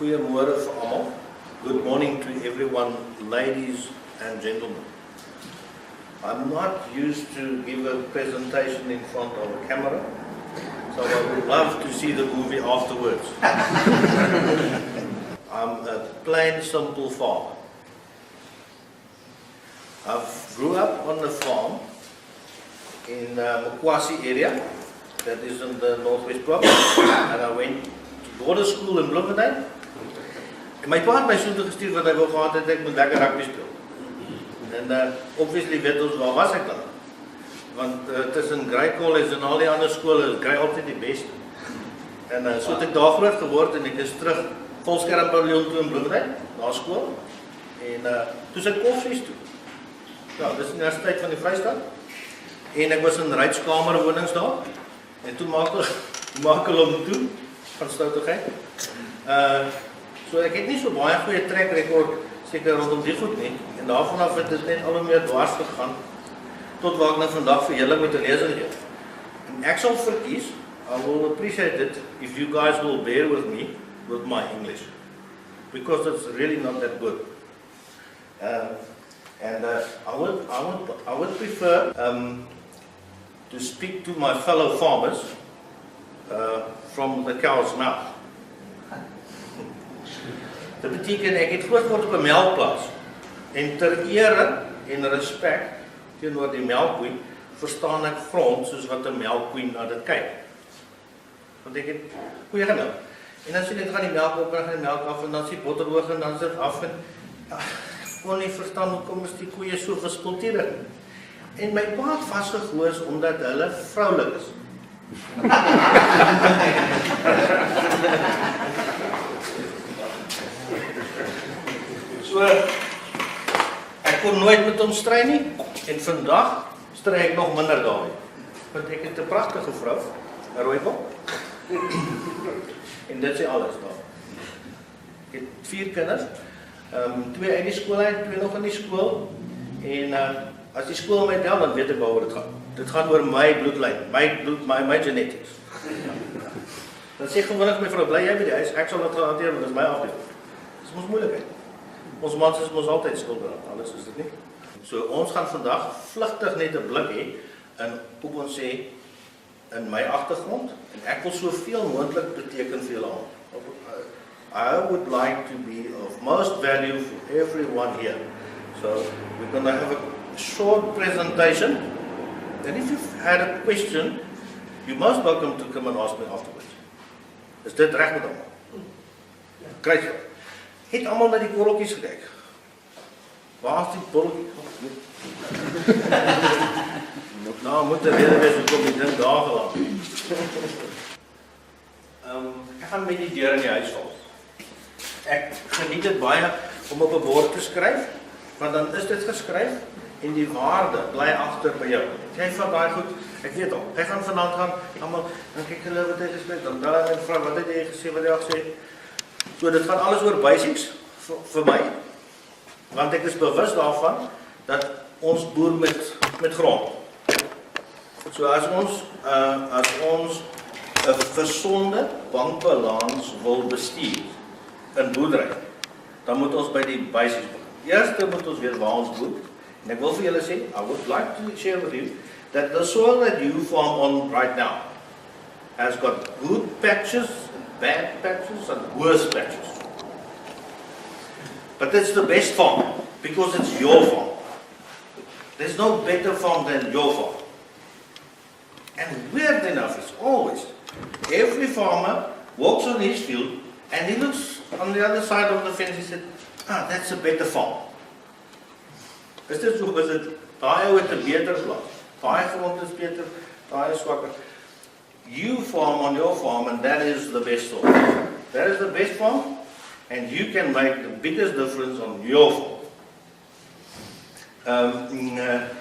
Goeiemôre vir almal. Good morning to everyone, ladies and gentlemen. I'm not used to give a presentation in front of a camera, so I would love to see the movie afterwards. I'm a plain, simple farmer. I grew up on the farm in Mokwasi area, that is in the Northwest Province, and I went to border school in Bloemfontein. En my pa het my so toe gestuur want hy wou gehad het ek moet lekker rugby speel. En obviously weet ons waar was ek dan. Want tussen Grey College en al die ander skole is Grey altyd die beste. En so het ek daar groot geword en ek is terug volskerm paviljoen toe in Bloemfontein, na skool. En toe is ek Koffsies toe. Ja, dis die Universiteit van die Vrystaat. En ek was in Rytskamer wonings daar. En toe maak hulle hom toe van stoutigheid. So ek het nie so baie goeie track record seker rondom die goed nie. En daarvan af het dit net al hoe meer dwars gegaan tot waar ek nou vandag vir julle met 'n lesing gee. En ek sal verkies, I will appreciate it if you guys will bear with me with my English, because it's really not that good. I would prefer to speak to my fellow farmers from the cow's mouth. Dit beteken ek het grootgeword op 'n melkplaas en ter ere en respek teenoor die melkkoe verstaan ek grond soos wat 'n melkkoe na dit kyk. Want ek het koeie genou. En dan sien ek gaan die melk op en gaan die melk af en dan sien botter hoog en dan sit af en ek kon nie verstaan hoekom is die koeie so gespulteerd. En my pa het vasgegoos omdat hulle vroulik is. So, ek kon nooit met hom stry nie, en vandag stry ek nog minder daarmee. Want ek het 'n pragtige vrou, 'n rooikop, en dit sê alles daar. Ek het 4 kinders, 2 uit die skool uit, 2 nog in die skool, en as die skool my tel, dan weet ek waaroor dit gaan. Dit gaan oor my bloedlyn, my genetics. Dan sê gewoonlik my vrou, bly jy by die huis, ek sal dit gaan hanteer, want dit is my afdeling. Dit is mos moeilikheid. Ons mans is mos altyd skuldig aan alles, is dit nie? So ons gaan vandag vlugtig net 'n blik hê in hoe ons sê in my agtergrond en ek wil soveel moontlik beteken vir julle almal. I would like to be of most value for everyone here. So we're going to have a short presentation, and if you've had a question, you're most welcome to come and ask me afterwards. Is dit reg met almal? Kry jy? Het almal na die korreltjies gekyk? Waar is die borreltjie? Nou moet er rede wees hoekom die ding daar gelaat het. Ek gaan met die deur in die huis val. Ek geniet dit baie om op 'n bord te skryf, want dan is dit geskryf en die waarde bly agter by jou. Jy vat daai goed, ek weet al, hy gaan vanaand gaan, almal, dan kyk hulle wat hy geskryf, dan bel hy en vra wat het jy gesê, wat hy al gesê. So dit gaan alles oor basics vir my, want ek is bewus daarvan dat ons boer met grond. So as ons 'n gesonde bankbalans wil bestuur in boerdery, dan moet ons by die basics begin. Eerste moet ons weet waar ons boer, en ek wil vir julle sê, I would like to share with you that the soil that you farm on right now has got good patches, bad patches and worse patches. But it's the best farm because it's your farm. There's no better farm than your farm. And weird enough, it's always every farmer walks on his field and he looks on the other side of the fence. He said, that's a better farm. Is dit so? Is dit daai ou het 'n beter plaas? Daai grond is beter, daai is swakker. You farm on your farm and that is the best soil. That is the best farm and you can make the biggest difference on your farm.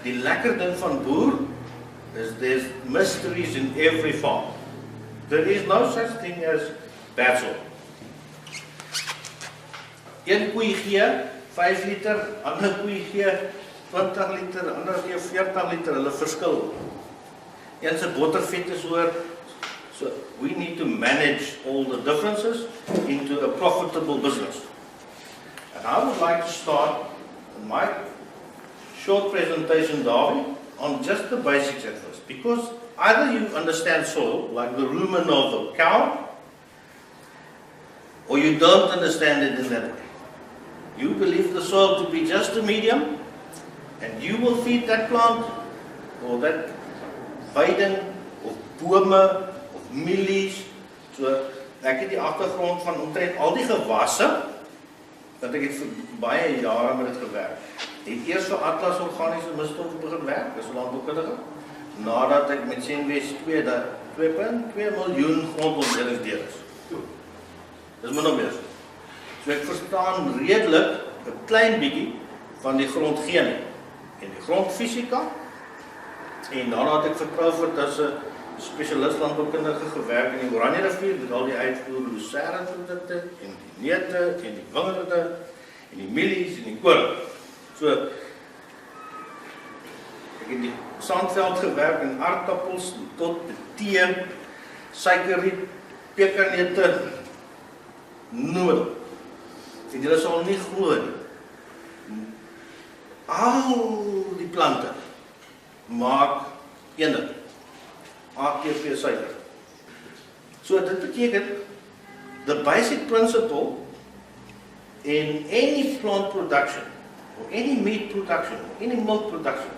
Die lekker ding van boer is there's mysteries in every farm. There is no such thing as bad soil. Een koei gee 5 liter, ander koei gee 20 liter, ander gee 40 liter, hulle verskil. Een se bottervet is hoër, So we need to manage all the differences into a profitable business. And I would like to start my short presentation, Darby, on just the basics at first. Because either you understand soil, like the rumen of a cow, or you don't understand it in that way. You believe the soil to be just a medium, and you will feed that plant, or that weiding, of bome, of mielies. So, ek het die agtergrond van omtrent al die gewasse, want ek het vir baie jare met dit gewerk. Ek het eers vir Atlas organiese meststof begin werk, dis landboukundige, nadat ek met Senwes 2.2 miljoen grondontwikkelings deur is. Dis min of meer. So ek verstaan redelik 'n klein bietjie van die grondchemie en die grondfisika. En daarna het ek vir Prouford as 'n spesialist landboukundige gewerk in die Oranje rivier met al die uitvoer lucerne produkte en die neute en die wingerde en die mielies en die koring. So ek het die sandveld gewerk in aardappels tot tee, suikerriet, peperneute, noem dit. En julle sal nie glo nie. Al die plante maak een ding, ATP suiker. So dit beteken, the basic principle in any plant production, or any meat production, or any milk production,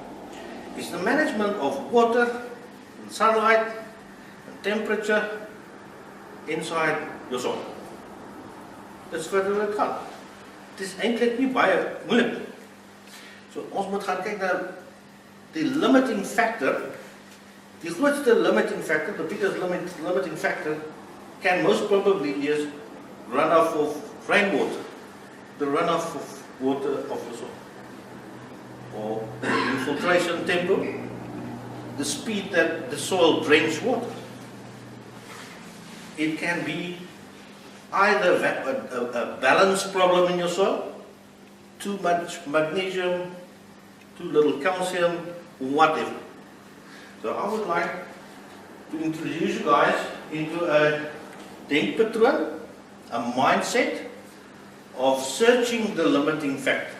is the management of water, and sunlight, and temperature inside your soil. Dis wat dit gaan. Dit is eintlik nie baie moeilik nie. So ons moet gaan kyk na die limiting factor. Die grootste limiting factor, the biggest limiting factor, can most probably is runoff of rainwater, the runoff of water of the soil, or the infiltration tempo, the speed that the soil drains water. It can be either a balance problem in your soil, too much magnesium, too little calcium, whatever. So I would like to introduce you guys into a denkpatroon, a mindset of searching the limiting factor.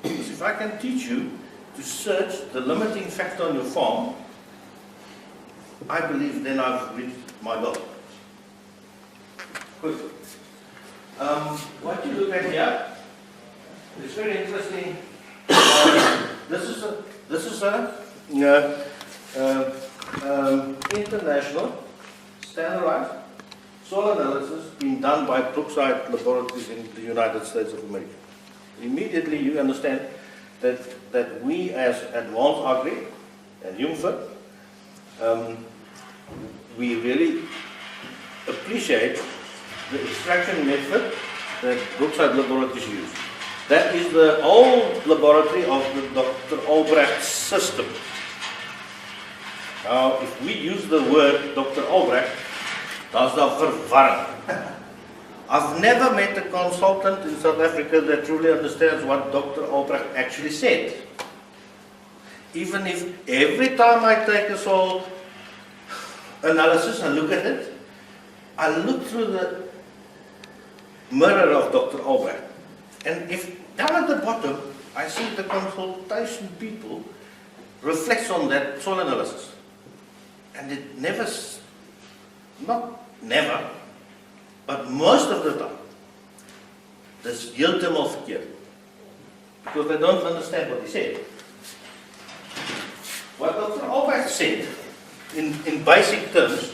Because if I can teach you to search the limiting factor on your farm, I believe then I've reached my goal. Good. What you look at here is very interesting. This is a international standardized soil analysis being done by Brookside laboratories in the United States of America. Immediately you understand that we as Advanced Agri and Jungford, we really appreciate the extraction method that Brookside laboratories use. That is the old laboratory of the Dr. Albrecht system. Now, if we use the word Dr. Albrecht, that's the verwarring. I've never met a consultant in South Africa that truly understands what Dr. Albrecht actually said. Even if every time I take a soil analysis and look at it, I look through the mirror of Dr. Albrecht. And if down at the bottom, I see the consultation people reflects on that soil analysis. And it never, not never, but most of the time, dis heeltemal verkeerd. Because they don't understand what he said. What Dr. Albrecht said, in basic terms,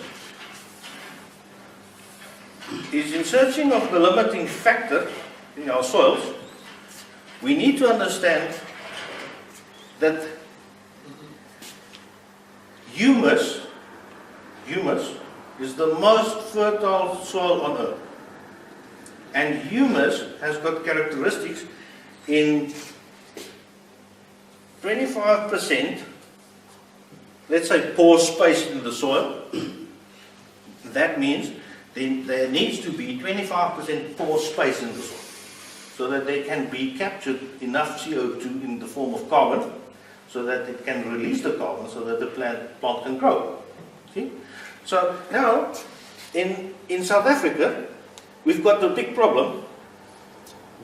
is in searching of the limiting factor in our soils, we need to understand that humus is the most fertile soil on earth. And humus has got characteristics in 25%, let's say pore space in the soil. That means there needs to be 25% pore space in the soil, so that they can be captured enough CO2 in the form of carbon, so that it can release the carbon, so that the plant can grow. See? So now, in South Africa, we've got the big problem.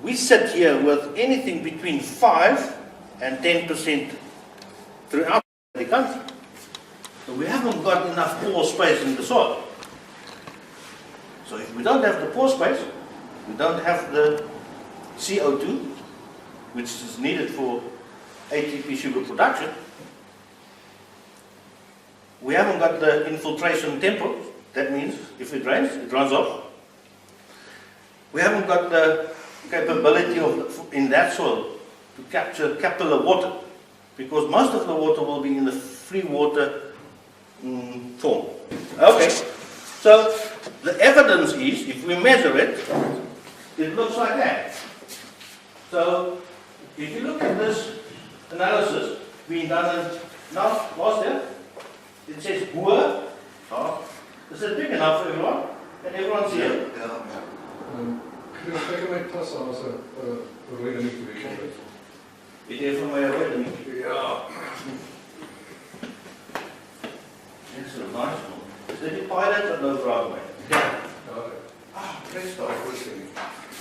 We sit here with anything between 5 and 10% throughout the country. So we haven't got enough pore space in the soil. So if we don't have the pore space, we don't have the CO2, which is needed for ATP sugar production. We haven't got the infiltration tempo. That means if it rains, it runs off. We haven't got the capability in that soil to capture capillary water, because most of the water will be in the free water form. Okay, so the evidence is, if we measure it, it looks like that. So if you look at this analysis being done last year, it says Hoole. Is it big enough for everyone? Can everyone see it? Kun jy kyk my tas aan as 'n rooi ding te wees? Weet jy van my rooi ding? Ja. Dit is 'n nice one. Is dit die pilot of nou vraag my? Ja. Presto.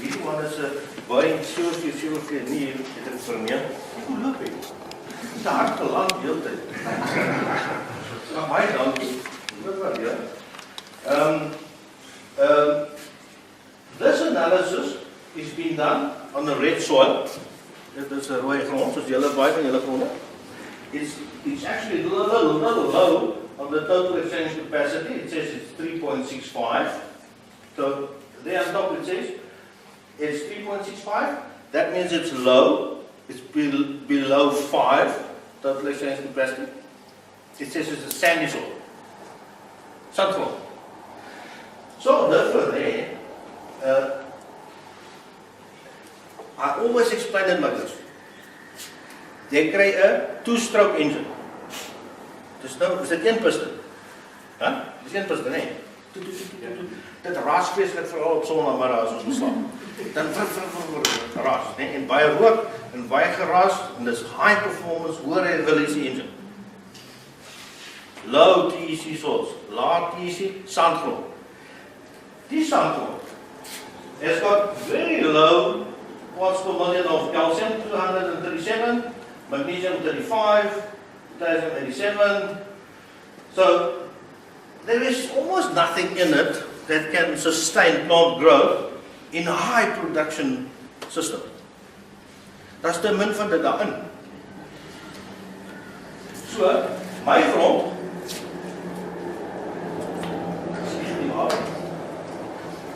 Hierdie one is 'n baie seurfie nie het ek verneem. Hoe loop hy? Dis 'n harde lang heeltyd. Maar baie dankie. Wat wat ja? This analysis is being done on a red soil. Dit is 'n rooi grond, soos julle baie van julle gronde. It's actually a little low on the total exchange capacity. It says it's 3.65. So there on top it says it's 3.65. That means it's low. It's below 5 total exchange capacity. It says it's a sandy soil. Sandgrond. So therefore there, I always explain it like this. They create a 2-stroke engine. Is dit een piston? Dis een piston, nee. Dit raas vreeslik veral op sonnaarmiddag as ons slaap. Dan raas, nee, en baie rook en baie geraas, en dis high performance, hoë revolusie engine. Low TEC soils, laag TEC sandgrond. Die sandgrond has got very low parts per million of calcium, 237, magnesium 35, potassium 87. So there is almost nothing in it that can sustain plant growth in a high production system. That's the min van dit daarin. So, my grond,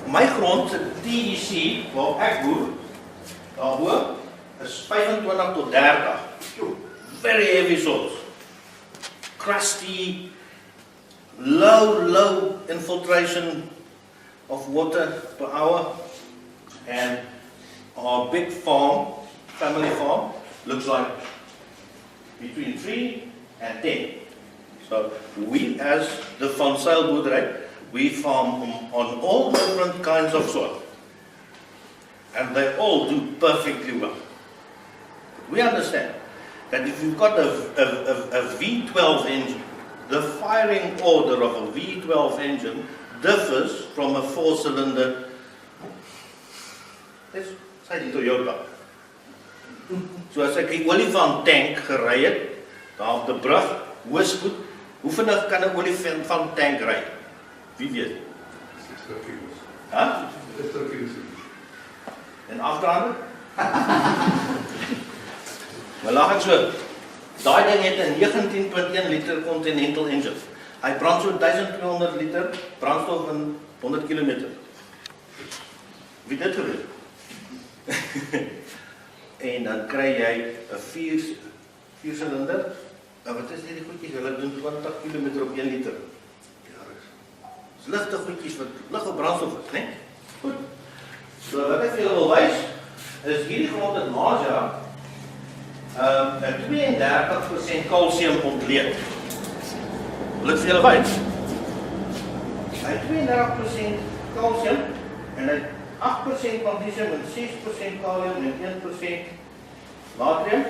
my grond se TEC waar ek boer, daarbo is 25 tot 30. Very heavy soils. Crusty, low infiltration of water per hour, and our big farm, family farm, looks like between 3 and 10. So we as the Van Zyl boerdery, we farm on all different kinds of soil, and they all do perfectly well. We understand that if you've got a V12 engine, the firing order of a V12 engine differs from a 4-cylinder. Let's say die Toyota. So as ek 'n olifant tank gery het, daar op die brug, hoë spoed, hoe vinnig kan 'n olifant tank ry? Wie weet? 60 km. Hæ? 60 km. En agterhande? Maar lag ek so. Daai ding het 'n 19.1 liter Continental engine. Hy brand so 1200 liter brandstof in 100 km. Wie dit geweet? En dan kry jy 'n 4-silinder. Wat is hierdie goedjies? Hulle doen 20 km op 1 liter. Dis ligte goedjies wat lig op brandstof is, né? Goed. So wat ek vir julle wil wys is hierdie grond in Maja 32% kalsium ontleed. Wil ek vir julle wys? Hy het 32% kalsium en hy 8% magnesium en 6% kalium en 1% natrium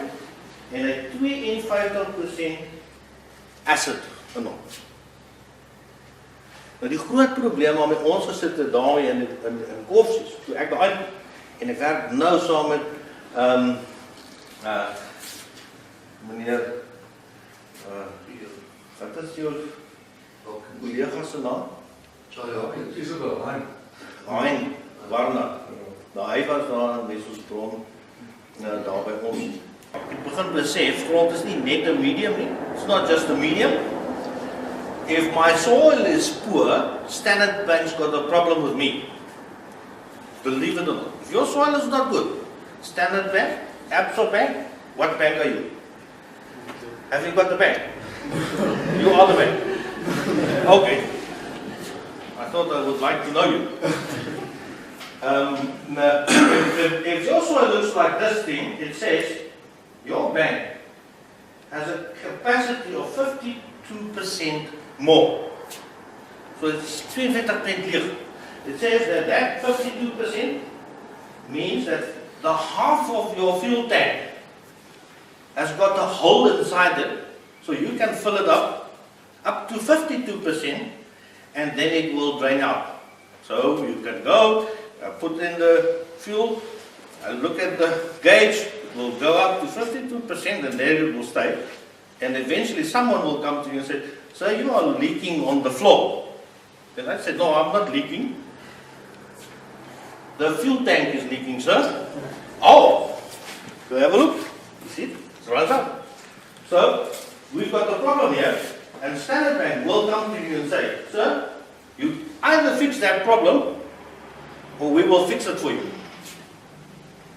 en hy 52% acid in hom. Nou die groot probleem waarmee ons gesit het daarmee in Koffsies, toe ek daar uit, en ek werk nou saam met meneer, wat is jou collega se naam? Isabel, Hein, Warner. Nou hy was daar in Wesselsbron, daar by ons. Ek begin besef, grond is nie net 'n medium nie. It's not just a medium. If my soil is poor, Standard Bank's got a problem with me. Believe it or not. If your soil is not good, Standard Bank, Absa Bank, what bank are you? Have you got the bank? You are the bank. Okay. I thought I would like to know you. If your soil looks like this thing, it says your bank has a capacity of 52% more. So it's 42% leeg. It says that 52% means that the half of your fuel tank has got a hole inside it, so you can fill it up to 52%, and then it will drain out. So you can go, put in the fuel, and look at the gauge, it will go up to 52%, and there it will stay. And eventually someone will come to you and say, "Sir, you are leaking on the floor." Then I said, "No, I'm not leaking. The fuel tank is leaking, sir." "Oh, go have a look. You see, it runs out." So we've got a problem here, and Standard Bank will come to you and say, "Sir, you either fix that problem, or we will fix it for you."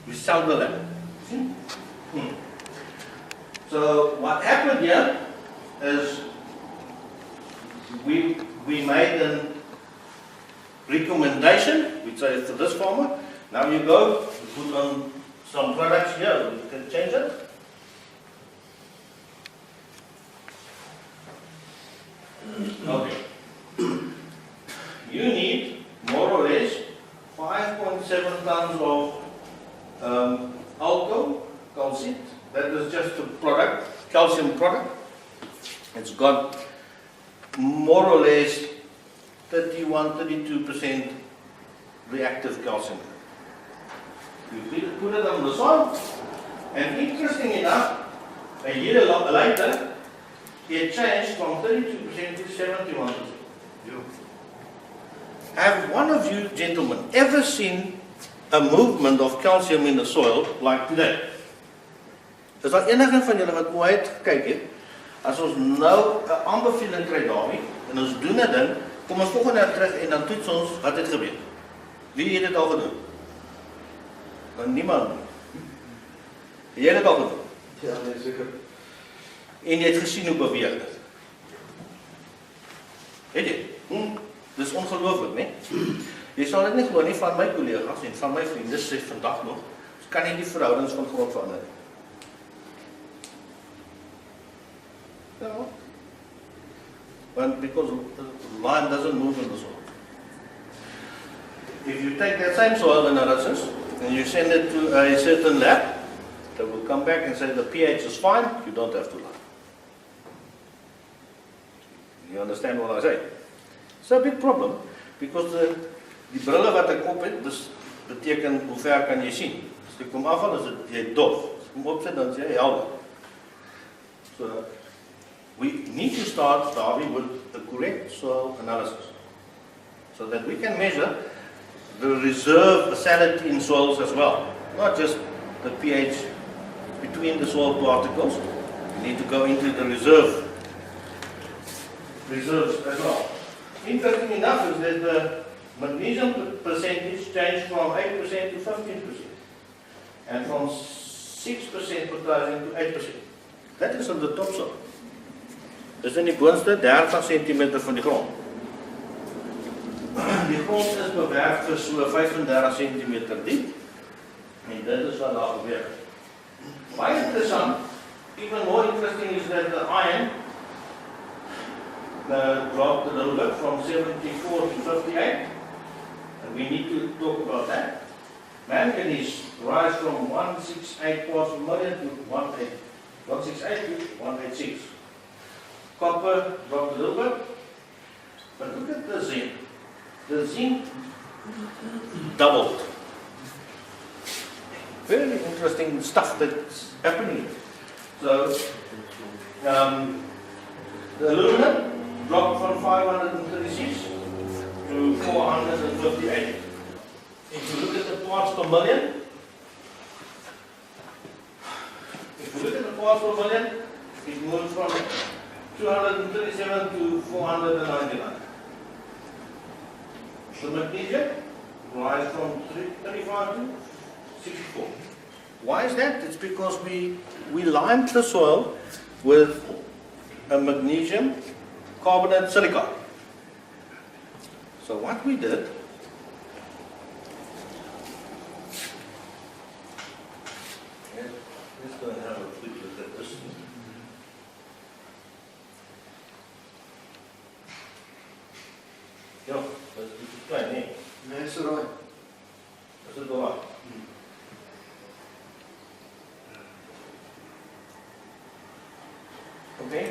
We sell the land. See? So what happened here is we made a recommendation, we say for this farmer. Now you go, you put on some products here, you can change it. Okay. You need more or less 5.7 tons of alcohol, calcite. That is just a product, calcium product. It's got more or less 31-32% reactive calcium. You put it on the soil, and interesting enough, a year later, it changed from 32% to 71%. Have one of you gentlemen ever seen a movement of calcium in the soil like today? Is daar enige van julle wat ooit gekyk het? As ons nou 'n aanbeveling kry daarmee en ons doen 'n ding, kom ons volgende jaar terug en dan toets ons wat het gebeur. Wie het dit al gedoen? Want niemand. Jy het dit al gedoen. Ja, nee, seker. En jy het gesien hoe beweeg dit. Het jy? Dis ongelooflik, né? Jy sal dit nie glo nie, van my kollegas en van my vriende sê vandag nog, ons kan nie die verhoudings van grond verander nie. Ja. Because the lime doesn't move in the soil. If you take that same soil analysis and you send it to a certain lab, they will come back and say the pH is fine, you don't have to lie. You understand what I say? It's a big problem, because die brille wat ek op het, dus beteken hoe ver kan jy sien. As ek kom afval, is dit jy dof. As ek kom opsit, dan is jy helder. So, we need to start, Darby, with the correct soil analysis, so that we can measure the reserve acidity in soils as well, not just the pH between the soil particles. We need to go into the reserves as well. Interesting enough is that the magnesium percentage changed from 8% to 15%, and from 6% potassium to 8%. That is on the top soil. Dis in die boonste 30 cm van die grond. Die grond is bewerk vir so 35 cm diep, en dit is wat daar gebeur. Baie interessant, even more interesting is that the iron dropped a little bit from 74 to 58, and we need to talk about that. Manganese rise from 168 parts per million to 168 to 186. Copper dropped a little bit, but look at the zinc. the zinc doubled. Very interesting stuff that's happening. So, the aluminum dropped from 536 to 458. If you look at the parts per million, it moved from 237 to 499. The magnesium rise from 35 to 64. Why is that? It's because we limed the soil with a magnesium carbonate silicate. So what we did, let's go and have a quick look at this. Ja, dat is te klein, nee. Nee, is erbij. Dat is het wel. Okay.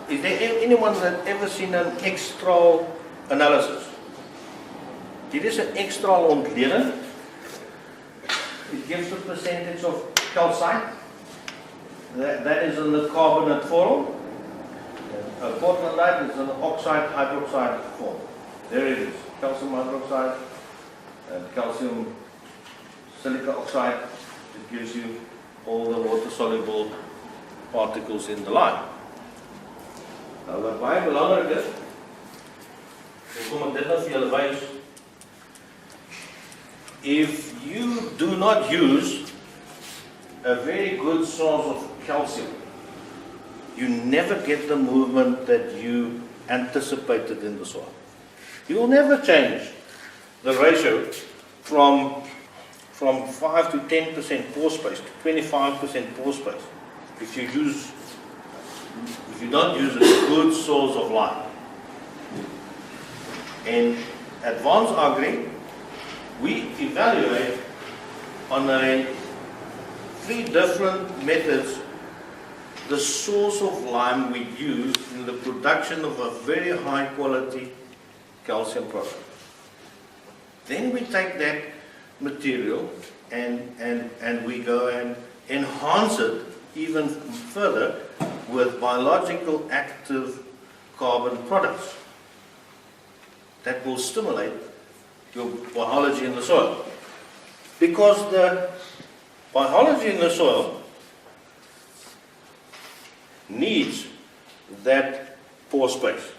Is there anyone that ever seen an extral analysis? Dit is een extral ontleding. It gives the percentage of calcite. That is in the carbonate form. Portlandite is an oxide hydroxide form. There it is. Calcium hydroxide and calcium silica oxide. It gives you all the water-soluble particles in the lime. Nou, wat baie belangrik is, kom ek dit nou vir julle wys. If you do not use a very good source of calcium, you never get the movement that you anticipated in the soil. You will never change the ratio from 5 to 10% pore space to 25% pore space if you don't use a good source of lime. In Advanced Agri, we evaluate on 3 different methods the source of lime we use in the production of a very high quality calcium product. Then we take that material and we go and enhance it even further with biological active carbon products that will stimulate your biology in the soil. Because the biology in the soil needs that pore space.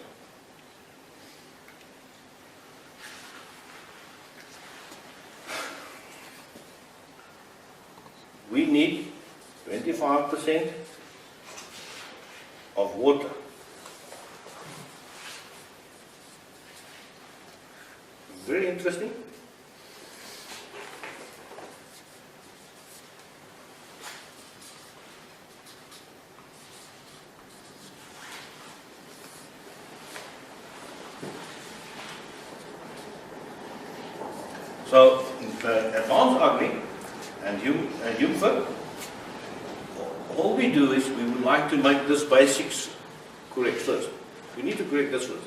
We need 25% of water. Very interesting. So, Advanced Agri and UMFIT, all we do is we would like to make this basics correct first. We need to correct this first.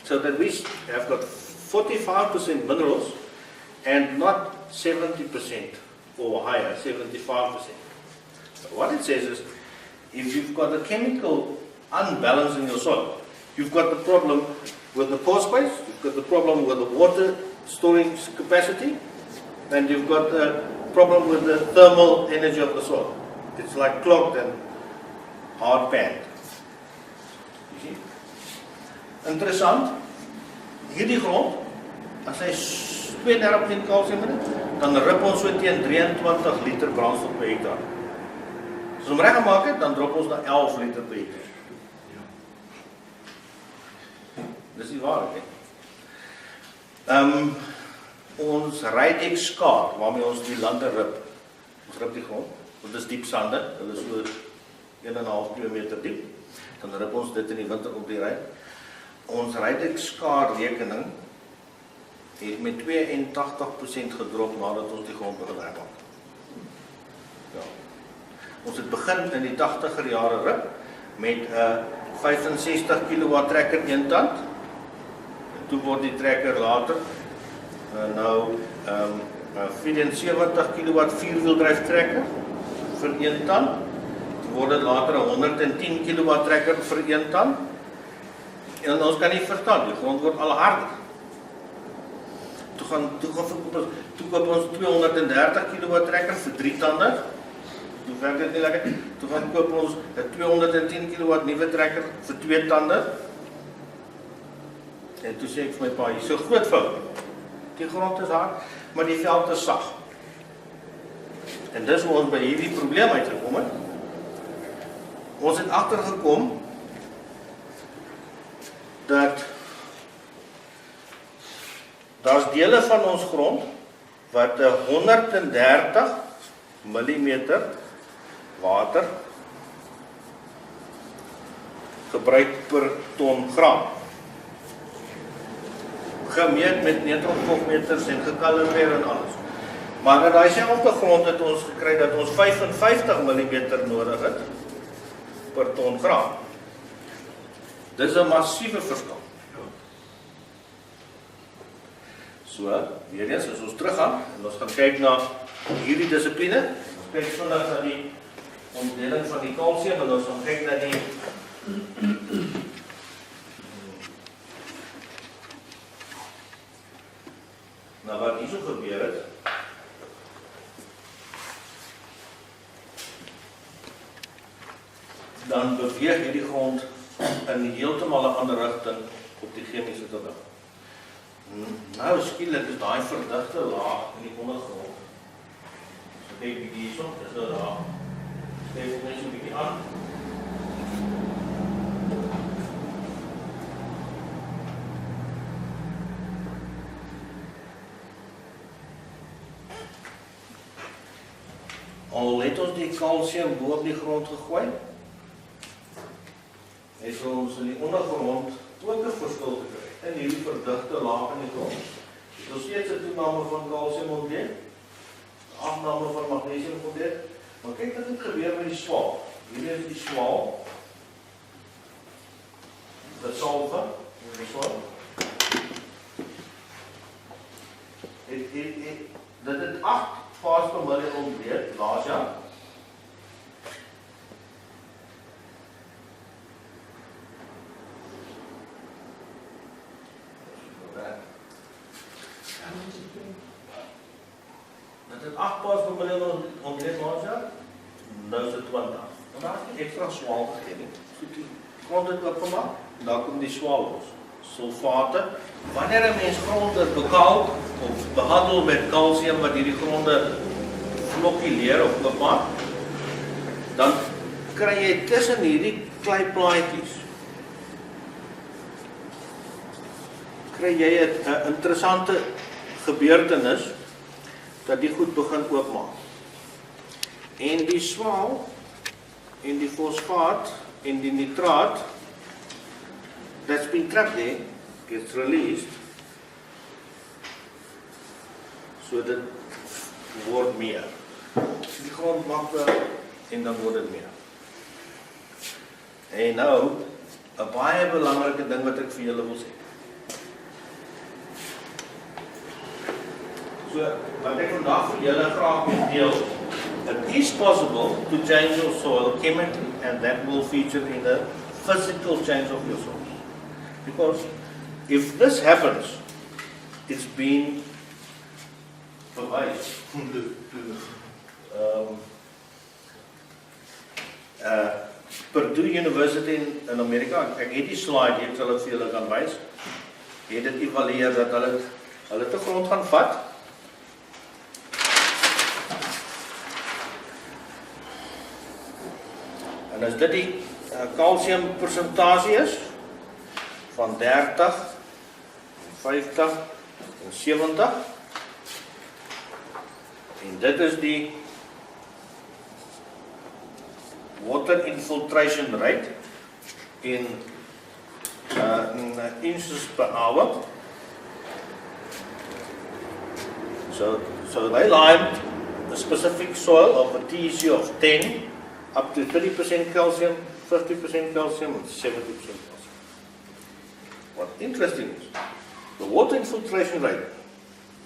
So that we have got 45% minerals and not 70% or higher, 75%. So what it says is, if you've got a chemical unbalance in your soil, you've got the problem with the pore space, you've got the problem with the water storing capacity, and you've got the problem with the thermal energy of the soil. It's like clogged and hard panned. You see? Interessant. Hierdie grond, as hy 32% kalsium in het, dan rip ons so teen 23 liter brandstof per hektaar. As ons reg gemaak het, dan drop ons na 11 liter per hektaar. Dis nie waar, hè? Ons Rydex skaar, waarmee ons die lande rip. Ons rip die grond, want dit is diep sande, dit is so 1,5 kilometer diep. Dan rip ons dit in die winter op die ry. Ons Rydex skaar rekening het met 82% gedrop nadat ons die grond begin regmaak. Ja. Ons het begin in die 80er jare rip, met 'n 65 kW trekker eenkant. Toe word die trekker later nou 74 kW vierwieldryf trekker vir een ton. Toe word dit later 'n 110 kW trekker vir een ton. En ons kan nie verstaan, die grond word al harder. Toe koop ons 230 kW trekker vir 3 tande. Toe werk dit nie lekker. Toe gaan koop ons 'n 210 kW nuwe trekker vir 2 tande. En toe sê ek vir my pa, hier is 'n groot fout. Die grond is hard, maar die veld is sag. En dis hoe ons by hierdie probleem uitgekom het. Ons het agtergekom dat daar's dele van ons grond wat 130 mm water gebruik per ton graan. Gemeet met neutronvogmeters en gekalibreer en alles. Maar in daai selfde grond het ons gekry dat ons 55 mm nodig het per ton graan. Dis 'n massiewe verskil. So, weer eens, as ons teruggaan en ons gaan kyk na hierdie dissipline, ons kyk vandag na die ontdeling van die kalsium en ons gaan kyk na die wat hierso gebeur het. Dan beweeg hierdie grond in heeltemal 'n ander rigting op die chemiese tabel. Nou skielik is daai verdigte laag in die ondergrond. So kyk bietjie hierso, dis nou daar. Kyk net so 'n bietjie aan. Al het ons die kalsium bo op die grond gegooi, het ons in die ondergrond ook 'n verskil gekry. In hierdie verdigte laag in die grond. Dit is steeds 'n toename van kalsium ontdek, afname van magnesium ontdek. Maar kyk wat het gebeur met die swaal. Hier is die swaal. Die salve, die swaal. Dit het 8 parts per million ontbreek, laas jaar. Dit het 8 parts per million ontbreek, laas jaar. Nou is dit 20. En daar is nie extra swaal gegee nie. Goed, die grond het oopgemaak, en daar kom die swaal los. Sulfate. Wanneer 'n mens gronde bekalk of behandel met kalsium wat hierdie gronde flokuleer of oopmaak, dan kry jy tussen hierdie kleiplaatjies kry jy 'n interessante gebeurtenis dat die goed begin oopmaak. En die swaal en die fosfaat en die nitraat that's been trapped there gets released, so dit word meer. Die grond maak en dan word dit meer. En nou, 'n baie belangrike ding wat ek vir julle wil sê. So, wat ek vandag vir julle graag wil deel, it is possible to change your soil chemically, and that will feature in the physical change of your soil. Because if this happens, it's been verwys Purdue University in Amerika, ek het die slide hier, ek sal dit vir julle kan wys, het dit evalueer dat hulle te grond gaan vat. En as dit die kalsium persentasie is, van 30, 50 en 70. En dit is die water infiltration rate in inches per hour. So they limed a specific soil of a TEC of 10 up to 30% calcium, 50% calcium and 70% calcium. What interesting is, the water infiltration rate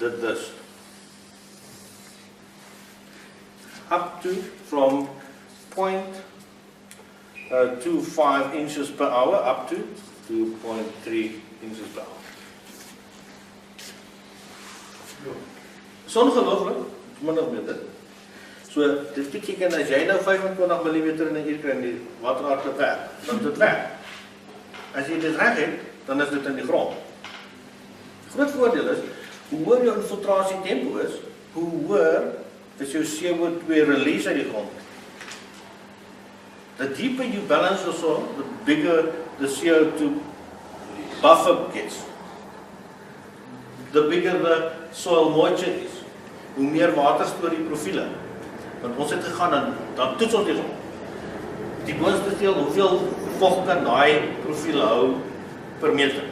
did this. Up to from 0.25 inches per hour up to 2.3 inches per hour. Is ongelooflik, min of meer dit. So, dit beteken as jy nou 25 mm in 'n uur kry in die wateraardklip werk, dan is dit werk. As jy dit reg het, dan is dit in die grond. Die groot voordeel is, hoe hoër jou infiltrasie tempo is, hoe hoër is jou CO2 release uit die grond. The deeper you balance your soil, the bigger the CO2 buffer gets. The bigger the soil moisture is. Hoe meer water stoor die profiele. Want ons het gegaan en dan toets ons die grond. Die boonste deel, hoeveel vog kan daai profiele hou per meter.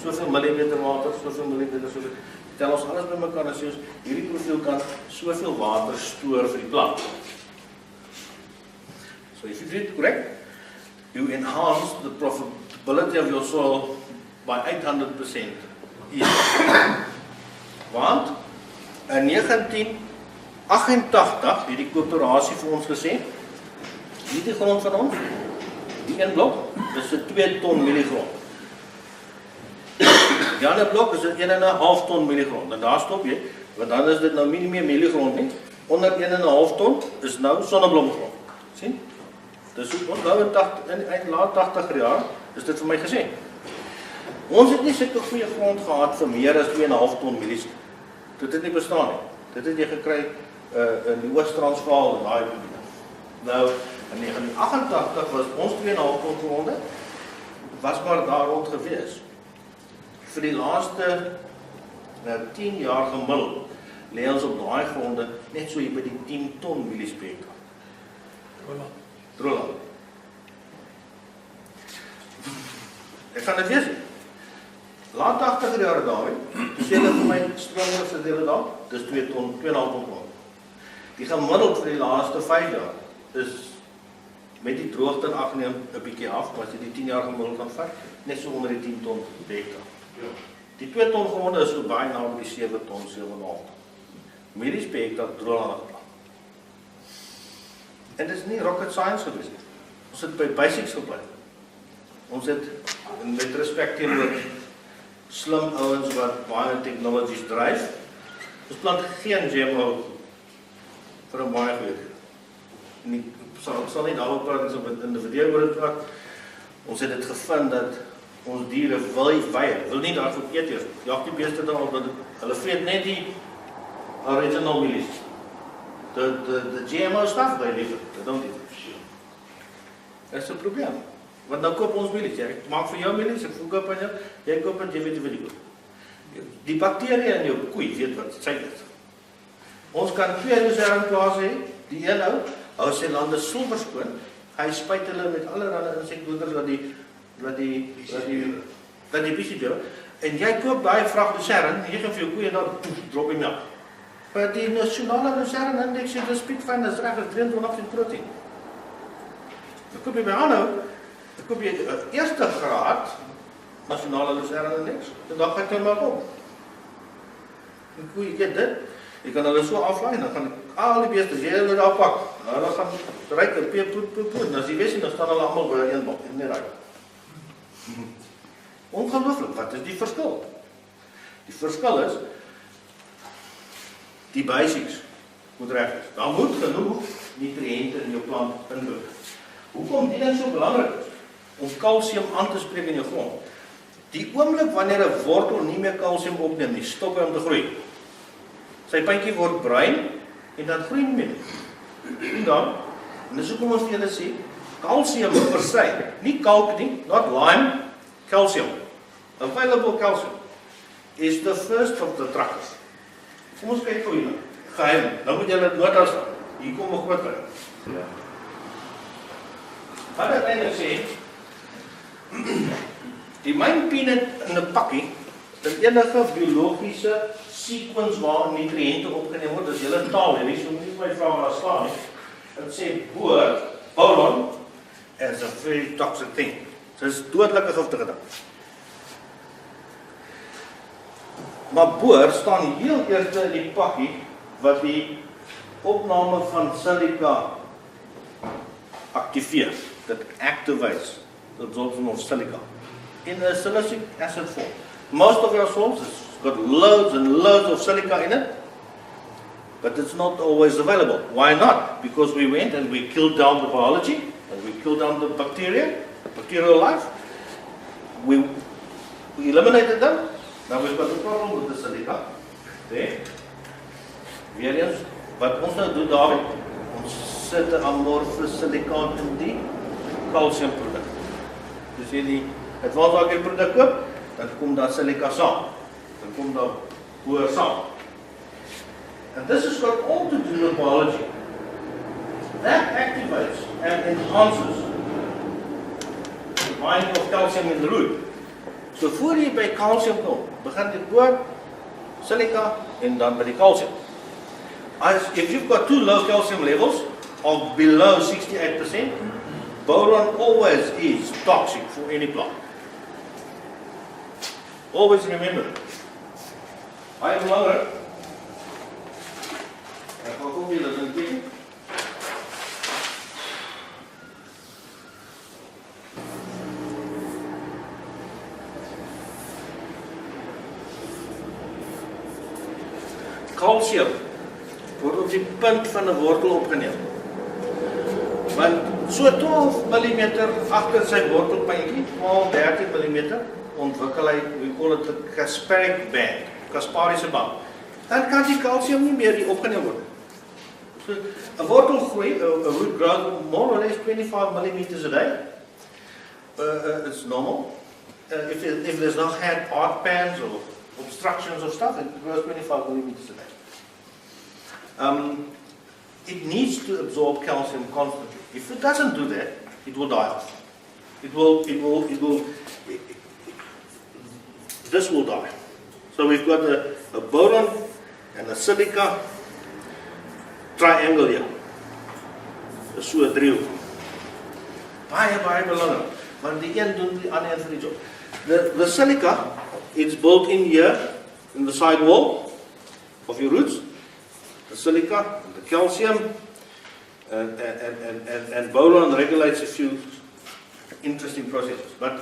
Soveel millimeter water, soveel millimeter, soveel. Tel ons alles by mekaar en sê ons, hierdie profiel kan soveel water stoor vir die plant. So if you do it correct, you enhance the profitability of your soil by 800% easily. Want in 1988 het die koöperasie vir ons gesê, die grond van ons, die een blok, is 'n 2 ton mieliegrond. Die ander blok is 'n 1,5 ton mieliegrond. En daar stop jy, want dan is dit nou nie meer mieliegrond nie. Onder 1,5 ton is nou sonneblomgrond. Sien? Dis ons nou in laat 80er jaar is dit vir my gesê. Ons het nie sulke goeie grond gehad vir meer as 2,5 ton mielies. Dit het nie bestaan nie. Dit het jy gekry in die Oos-Transvaal en daai gebiede. Nou in 1988 was ons 2,5 ton gronde was maar daar rond gewees. Vir die laaste 10 jaar gemiddeld lê ons op daai gronde net so hier by die 10 ton mielies per hektaar. Droland. Ek gaan dit wees. Laat 80er jare daar, toe sê hulle vir my stroomers se dele daar, dis 2 ton, 2,5 ton grond. Die gemiddeld vir die laaste 5 jaar is met die droogte afneem 'n bietjie af, maar as jy die 10 jaar gemiddeld kan vat, net so onder die 10 ton per hektaar. Die 2 ton gronde is so baie naby die 7 ton, 7,5 ton. Mielies per hektaar droogland. En dit is nie rocket science gewees nie. Ons het by basics gebly. Ons het met respek teenoor slim ouens wat baie technologies dryf. Ons plant geen GMO vir 'n baie goeie rede. Ek sal nie daaroor praat as op 'n individuele oor dit praat. Ons het dit gevind dat ons diere wil nie daarvoor eet eers. Jag die beeste dan op, hulle vreet net die original mielies. The GMO stuff they leave it, they don't eat it. That's 'n probleem. Want nou koop ons mielies, ek maak vir jou mielies, ek verkoop aan jou, jy koop en jy weet wat jy koop. Die bakterieë in jou koei weet wat sy is. Ons kan 2 reserveplase hê, die een hou sy lande silwer skoon, hy spuit hulle met allerlei insekdoders wat die bisie doen, en jy koop daai vrag lucerne, jy gee vir jou koei en dan drop hy melk. Maar die nasionale lucerne-indeks het 'n spitfyn is reg, 23% proteïen. Dan koop jy by aanhou, dan koop jy eerste graad nasionale lucerne-indeks, en dan gaan jy maar op. En koei, jy dit, jy kan hulle so aflaai, dan gaan al die beeste, jy hulle daar pak, hulle gaan ryk en poep, en as die wees, dan staan hulle allemaal by een bak, en nie ryk. Ongelooflik, wat is die verskil? Die verskil is, die basics moet reg is. Daar moet genoeg nutriënte in jou plant inbou. Hoekom dit ding so belangrik is? Om kalsium aan te spreek in jou grond. Die oomblik wanneer 'n wortel nie meer kalsium opneem nie, stop hy om te groei. Sy puntjie word bruin en dan groei nie meer. En dan, en dis hoekom ons vir julle sê, kalsium per se, nie kalk nie, not lime, calcium. Available calcium is the first of the trackers. Kom ons kyk vir julle. Geheim. Nou moet julle dit notas aan. Hier kom 'n groot ding. Ja. Wat ek eintlik sê, die myn peanut in 'n pakkie, in enige biologiese sequence waar nutriënte opgeneem word, dis julle taal, hierdie so nie my vra waar staan nie. Dit sê boron, as a very toxic thing. So it's doodlike giftige ding. Maar boor staan heel eerste in die pakkie wat die opname van silica activeer. That activates the absorption of silica in a silicic acid form. Most of our soils has got loads and loads of silica in it, but it's not always available. Why not? Because we went and we killed down the biology, and we killed down the bacteria, bacterial life. We eliminated them. Now we've got the problem with the silica. There. Weer eens, wat ons nou doen daarmee, ons sit 'n amorphous silicaan in die calciumproduk. Dus jy die advanced agri produk koop, dan kom daar silica saam. Dan kom daar boor saam. And this has got all to do with biology. That activates and enhances the binding of calcium in the root. So voor jy by calcium kom, begin jy boor, silica en dan by die calcium. If you've got too low calcium levels of below 68%, boron always is toxic for any plant. Always remember. Baie belangrik. Ek gaan gou weer dit teken. Calcium word op die punt van 'n wortel opgeneem. Want so 12 mm agter sy wortelpuntjie, 12-13 mm, ontwikkel hy, we call it 'n Kasparic band, Kaspariese band. Dan kan die calcium nie meer die opgeneem word. So 'n wortel groei, 'n root grows more or less 25 mm a day. It's normal. If there's not had art pans or obstructions or stuff, it grows 25 mm a day. It needs to absorb calcium constantly. If it doesn't do that, it will die off. This will die. So we've got a boron and a silica triangle here. So 'n driehoek. Baie belangrik, want die een doen die ander een vir die job. The silica, it's built in here, in the side wall of your roots. The silica, the calcium, and boron regulates a few interesting processes. But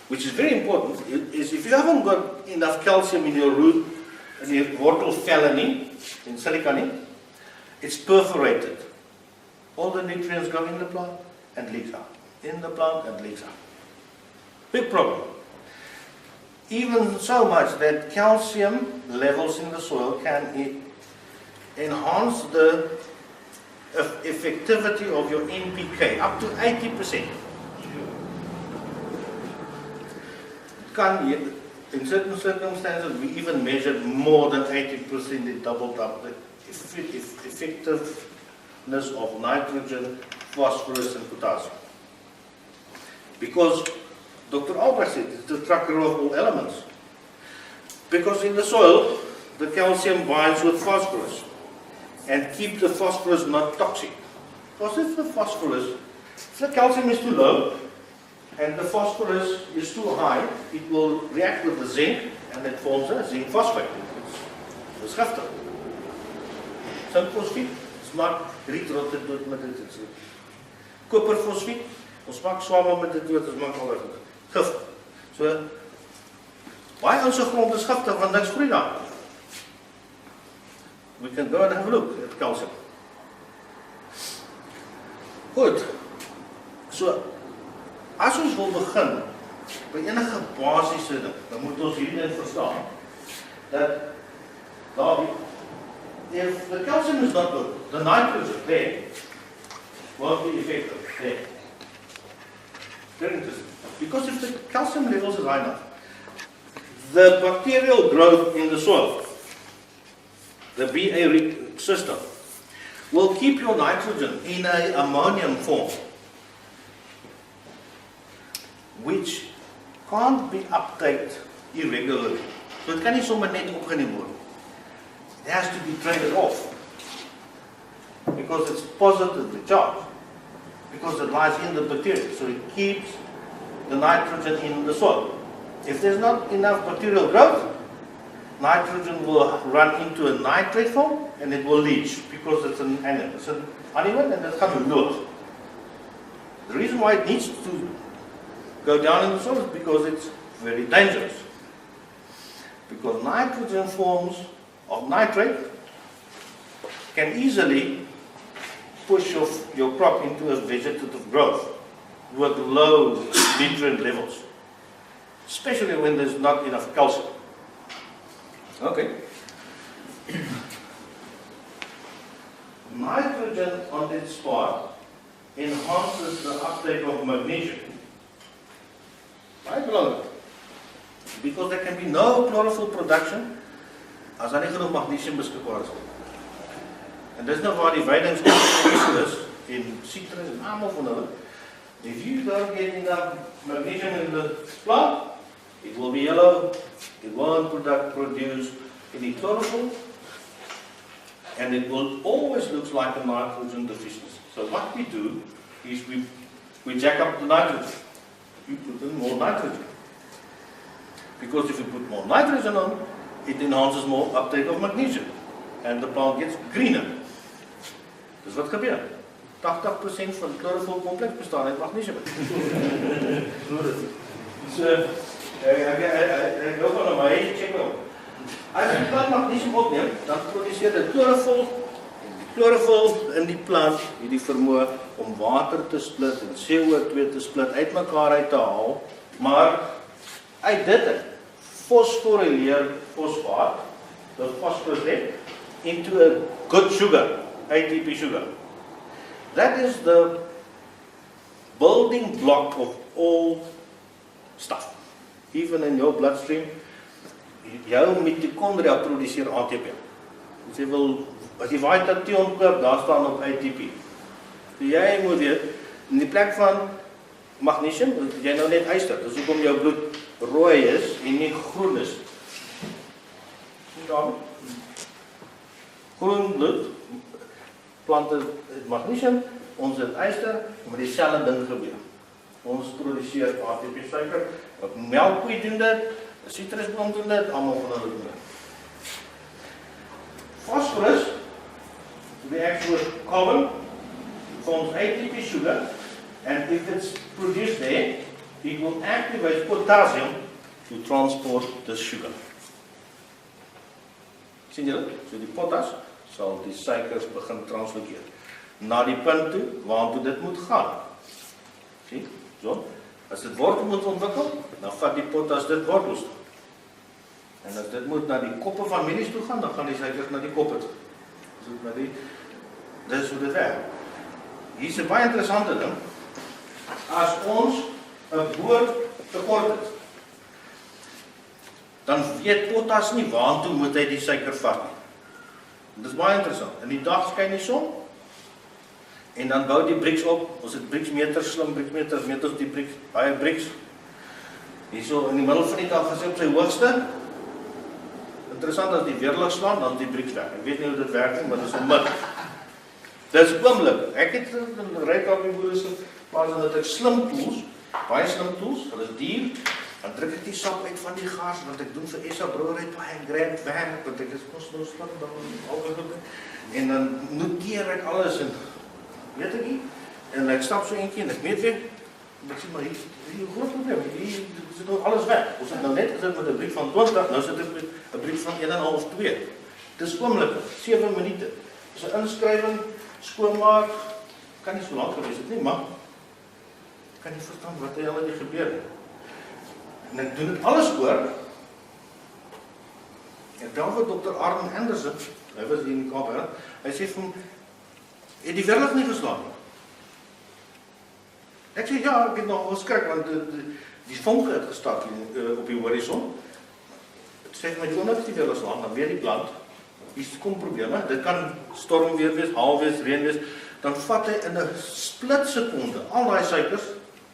which is very important is if you haven't got enough calcium in your root, in your wortel felony, in silica, it's perforated. All the nutrients go in the plant and leaks out. In the plant and leaks out. Big problem. Even so much that calcium levels in the soil can enhance the effectivity of your NPK up to 80%. In certain circumstances, we even measured more than 80%. It doubled up the effectiveness of nitrogen, phosphorus, and potassium. Because Dr. Albrecht said it's the tracker of all elements. Because in the soil, the calcium binds with phosphorus and keep the phosphorus not toxic. Because if the calcium is too low and the phosphorus is too high, it will react with the zinc and it forms a zinc phosphate. It's giftig. Zinkfosfiet, smaak rietrotte dood met dit. Koperfosfiet, ons maak swamme met dit dood, ons maak al dit. Giftig. So, baie ons grond is giftig, want niks groei daar. We can go and have a look at calcium. Goed. So, as ons wil begin by enige basiese ding, dan moet ons hierdie verstaan dat if the calcium is not good, the nitrogen there won't be effective there. Very interesting. Because if the calcium levels is high enough, the bacterial growth in the soil, the BA system, will keep your nitrogen in an ammonium form, which can't be updated irregularly. So it kan nie sommer net opgeneem word. It has to be traded off because it's positively charged. because it lies in the bacteria, so it keeps the nitrogen in the soil. If there's not enough bacterial growth, nitrogen will run into a nitrate form and it will leach because it's an animal. It's an animal and it's going to load. The reason why it needs to go down in the soil is because it's very dangerous. Because nitrogen forms of nitrate can easily push your crop into a vegetative growth with low nutrient levels, especially when there's not enough calcium. Okay. Nitrogen on its part enhances the uptake of magnesium. Baie belangrik. Because there can be no chlorophyll production as daar nie genoeg magnesium beskikbaar is. En dis nou waar die veidingspesialiste is in citrus en almal van hulle. If you don't get enough magnesium in the plant, it will be yellow, it won't produce any chlorophyll, and it will always look like a nitrogen deficiency. So what we do is we jack up the nitrogen. We put in more nitrogen. Because if you put more nitrogen on, it enhances more uptake of magnesium. And the plant gets greener. Dus wat gebeur? 80% van chlorophyll complex bestaan uit magnesium. So, ek wil van my check nou. As jy plant magnesium opneem, dan produseer dit chlorophyll. Chlorophyll in die plant het die vermoë om water te split en CO2 te split uitmekaar uit te haal, maar uit dit fosforileer fosfaat, the phosphorus into a good sugar, ATP sugar. That is the building block of all stuff. Even in your bloodstream, jou mitochondria produseer ATP. As jy Vitation koop, daar staan op ATP. So jy moet weet, in die plek van magnesium, jy nou net yster, dis hoekom jou bloed rooi is en nie groen is. Groen bloed, plante het magnesium, ons het yster, maar dieselfde ding gebeur. Ons produseer ATP suiker, melkkoe doen dit, citrusboom doen dit, almal van hulle doen dit. Phosphorus reacts with carbon, forms ATP sugar, and if it's produced there, it will activate potassium to transport the sugar. Sien julle? So die potas sal die suikers begin translokeer na die punt toe waartoe dit moet gaan. Sien? So, as dit wortel moet ontwikkel, dan vat die potas dit wortels toe. En as dit moet na die koppe van mielies toe gaan, dan gaan die suikers na die koppe toe. Dis hoe dit werk. Hier is 'n baie interessante ding. As ons 'n boor tekort het, dan weet potas nie waartoe moet hy die suiker vat nie. Dit is baie interessant. In die dag skyn die son, en dan bou die briks op. Ons het briksmeters, slim briksmeters, meet ons die briks, baie briks. Hierso in die middel van die dag is hy op sy hoogste. Interessant, as die weerlig slaan, dan is die briks weg. Ek weet nie hoe dit werk nie, maar dit is onmiddellik. Dis oomblik. Ek het in Ryk die boere se plaas en dat ek slim tools, baie slim tools, hulle is duur, dan druk ek die sap uit van die gaars, want ek doen vir SA Brouwery baie grand werk, want ek is kosloos slim, dan algegoed, en dan noteer ek alles, en weet ek nie, en ek stap so eentjie, en ek weet weer, en ek sê, maar hier is een groot probleem, hier is nou alles weg, ons het nou net gesit met 'n brief van 20, nou sit ek met 'n brief van 1,5 of 2, dis oomblik, 7 minute, dis 'n inskrywing, skoonmaak, kan nie so lank gewees het nie, maar kan nie verstaan wat hy al nie gebeur nie. En ek doen dit alles oor. En dan vir Dr. Arden Anderson, hy was hier in die Kaap, hy sê vir hom, het die weerlig nie geslaan nie? Ek sê, ja, ek het nog geskrik, want die vonke het gestart op die horizon. Ek sê vir my, die oomblik is die weerlig slaan, dan weer die plant, hier kom probleme, dit kan stormweer wees, haal wees, reën wees, dan vat hy in 'n split sekonde al die suikers,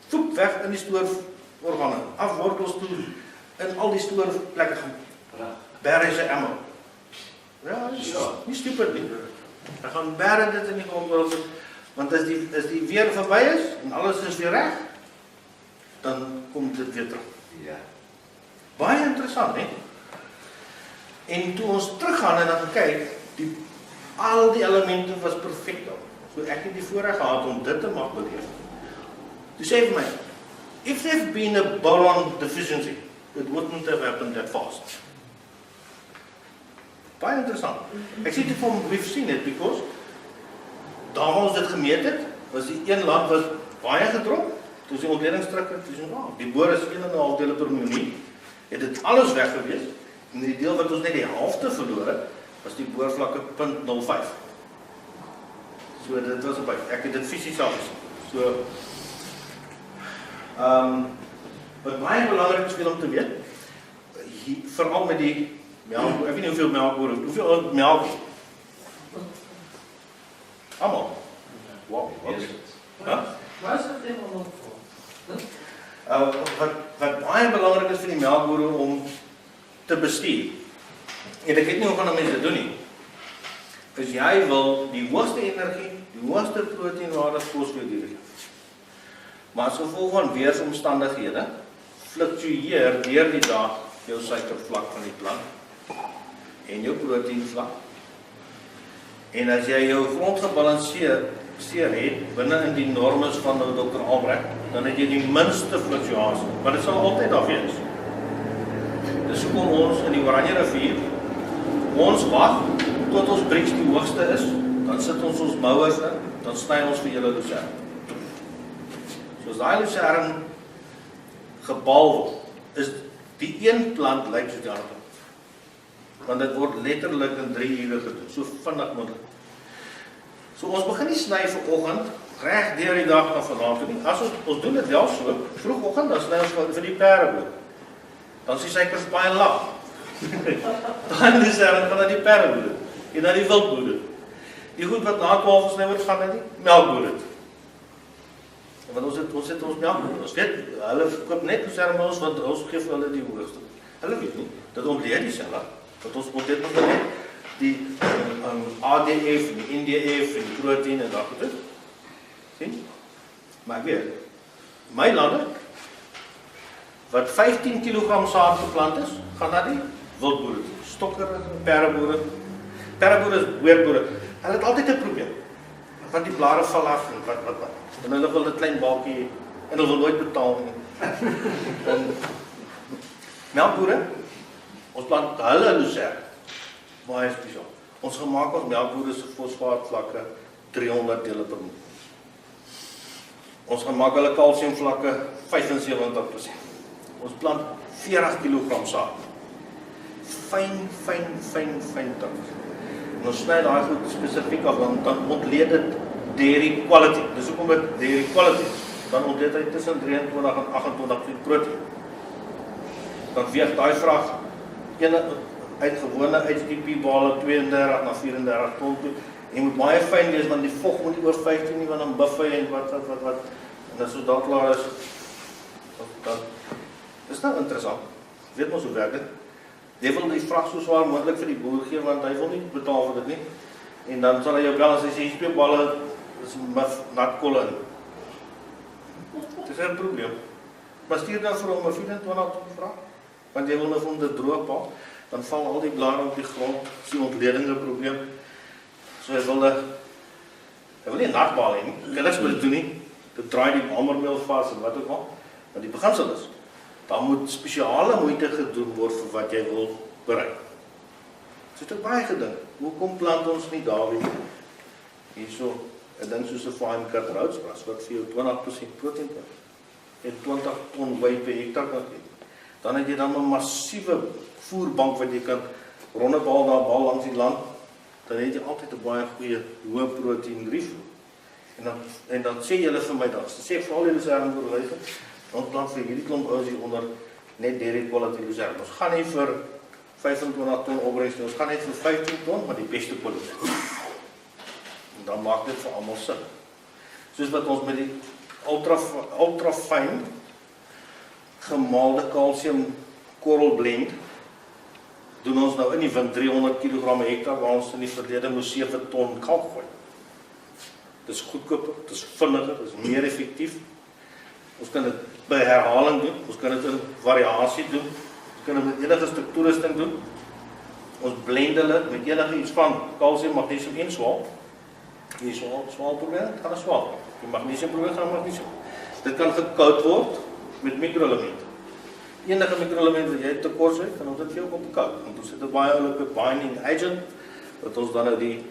voep weg in die stoororgane, af wortels toe, in al die stoorplekke gaan, berg hy sy emmer. Ja, nie stupid nie. Hy gaan berg dit in die grond, Want as die weer verby is en alles is weer reg, dan kom dit weer terug. Ja. Baie interessant, hè? En toe ons teruggaan en dan kyk, al die elemente was perfek daar. So ek het die voorreg gehad om dit te mag beleef. Toe sê vir my, if there had been a boron deficiency, it wouldn't have happened that fast. Baie interessant. Ek sê toe vir hom, we've seen it, because daar ons dit gemeet het, was die een land wat baie gedrop, toe die ontledingsdrukke, toe sê, die boor is 1,5 dele per minuut, het dit alles weg gewees, en die deel wat ons net die helfte verloor het, was die boorvlakke 0,05. So dit was op, ek het dit fisies al gesien. So, wat baie belangrik is om te weet, veral met die melk, ek weet nie hoeveel melkboere, hoeveel melk? Allemaal? Wow, okay. Waar is dit helemaal voor? Wat baie belangrik is vir die melkboere om te bestuur, en ek weet nie hoe gaan mense dit doen nie, is jy wil die hoogste energie, die hoogste proteïnwaarde kos vir die gee. Maar as gevolg van weersomstandighede, fluktueer deur die dag jou suikervlak van die plant en jou proteïnvlak. En as jy jou grond gebalanseer het, binne in die normes van Dr. Albrecht, dan het jy die minste fluktuasie, maar dit sal altyd daar wees. Dis hoekom ons in die Oranje rivier, ons wag, tot ons brieks die hoogste is, dan sit ons mouers in, dan sny ons vir julle lucerne. Soos daai lucerne gebal word, is die een plant lyk soos die ander plant. Want dit word letterlik in 3 ure gedoen, so vinnig moontlik. So ons begin nie sny vanoggend, reg deur die dag na vanaand toe nie. As ons doen dit wel so, vroegoggend, dan sny ons vir die perdeboer. Dan is die suikers baie laag. Dan is daar van die perdeboer en dan die wildboer. Die goed wat na 12 gesny word, gaan na die melkboer. Want ons het ons melkboer. Ons weet, hulle koop net ons want ons gee vir hulle die hoogste. Hulle weet nie, dit ontleed die selle, dat ons ontleed nog net die ADF, die NDF, die proteïen en dat goed. Sien? Maar ek weet, my lande, wat 15 kg saad geplant is, gaan na die wildboere, stokkere, perdeboere. Perdeboere is weerboere. Hulle het altyd 'n probleem. Want die blare val af en wat. En hulle wil 'n klein balkie en hulle wil nooit betaal nie. En melkboere, ons plant hulle lucerne. Baie spesiaal. Ons gemaak ons melkboere se fosfaatvlakke 300 dele per minuut. Ons gemaak hulle kalsiumvlakke 75%. Ons plant 40 kg saad. Fyn tak. En ons sny daai goed spesifiek af, dan ontleed dit dairy quality. Dis hoekom dit dairy quality is. Dan ontleed hy tussen 23 en 28% proteïen. Dan weeg daai vrag uit gewone HTP bale 32 na 34 ton toe. Jy moet baie fyn wees want die vog moet nie oor 15 nie, want dan buffy en wat. En as so daar klaar is, dan dis nou interessant. Weet mos hoe werk dit? Jy wil die vrag so swaar moontlik vir die boer gee want hy wil nie betaal vir dit nie. En dan sal hy jou bel as hy sê jy speel balle is nat kolle in. Dis 'n probleem. Maar stuur dan vir hom 'n 24 ton vrag, want jy wil nou vir hom dit droog maak. Dan val al die blare op die grond, is die ontleding 'n probleem. So hy wil nie natbal hê nie, niks moet dit doen nie, dit draai die hamermeel vas en wat ook al, want die beginsel is, dan moet spesiale moeite gedoen word vir wat jy wil bereik. So het ek baie gedink, hoekom plant ons nie daar weer? Hierso, 'n ding soos 'n fine cut rootsgras, wat vir jou 20% proteïen en 20 ton wei per hektaar kan gee. Dan het jy dan 'n massiewe voerbank wat jy kan rondebal daar bal langs die land, dan het jy altyd 'n baie goeie hoë proteïen rief. En dan sê julle vir my dan, sê vir al die lucerne voorluister, ons plant vir hierdie klomp ouens hier onder net dairy quality lucerne. Ons gaan nie vir 25 ton opbrengs nie, ons gaan net vir 15 ton, maar die beste kwaliteit. En dan maak dit vir almal sin. Soos wat ons met die ultra fyn gemaalde kalsium korrel blend, doen ons nou in die wind 300 kg hektaar, waar ons in die verlede moes 7 ton kalk gooi. dit is goedkoper, dit is vinniger, dit is meer effektief. Ons kan dit by herhaling doen, ons kan dit in variasie doen, ons kan dit met enige stuk doen. Ons blend hulle met enige iets van kalsium, magnesium en swaal. Die swaal probeer, dit gaan swaal. Die magnesium probeer, gaan magnesium. Dit kan gekoud word met mikroelemente. Enige mikroelement wat jy tekort het, kan ons dit vir jou op koud. Want ons het 'n baie oulike binding agent wat ons dan nou die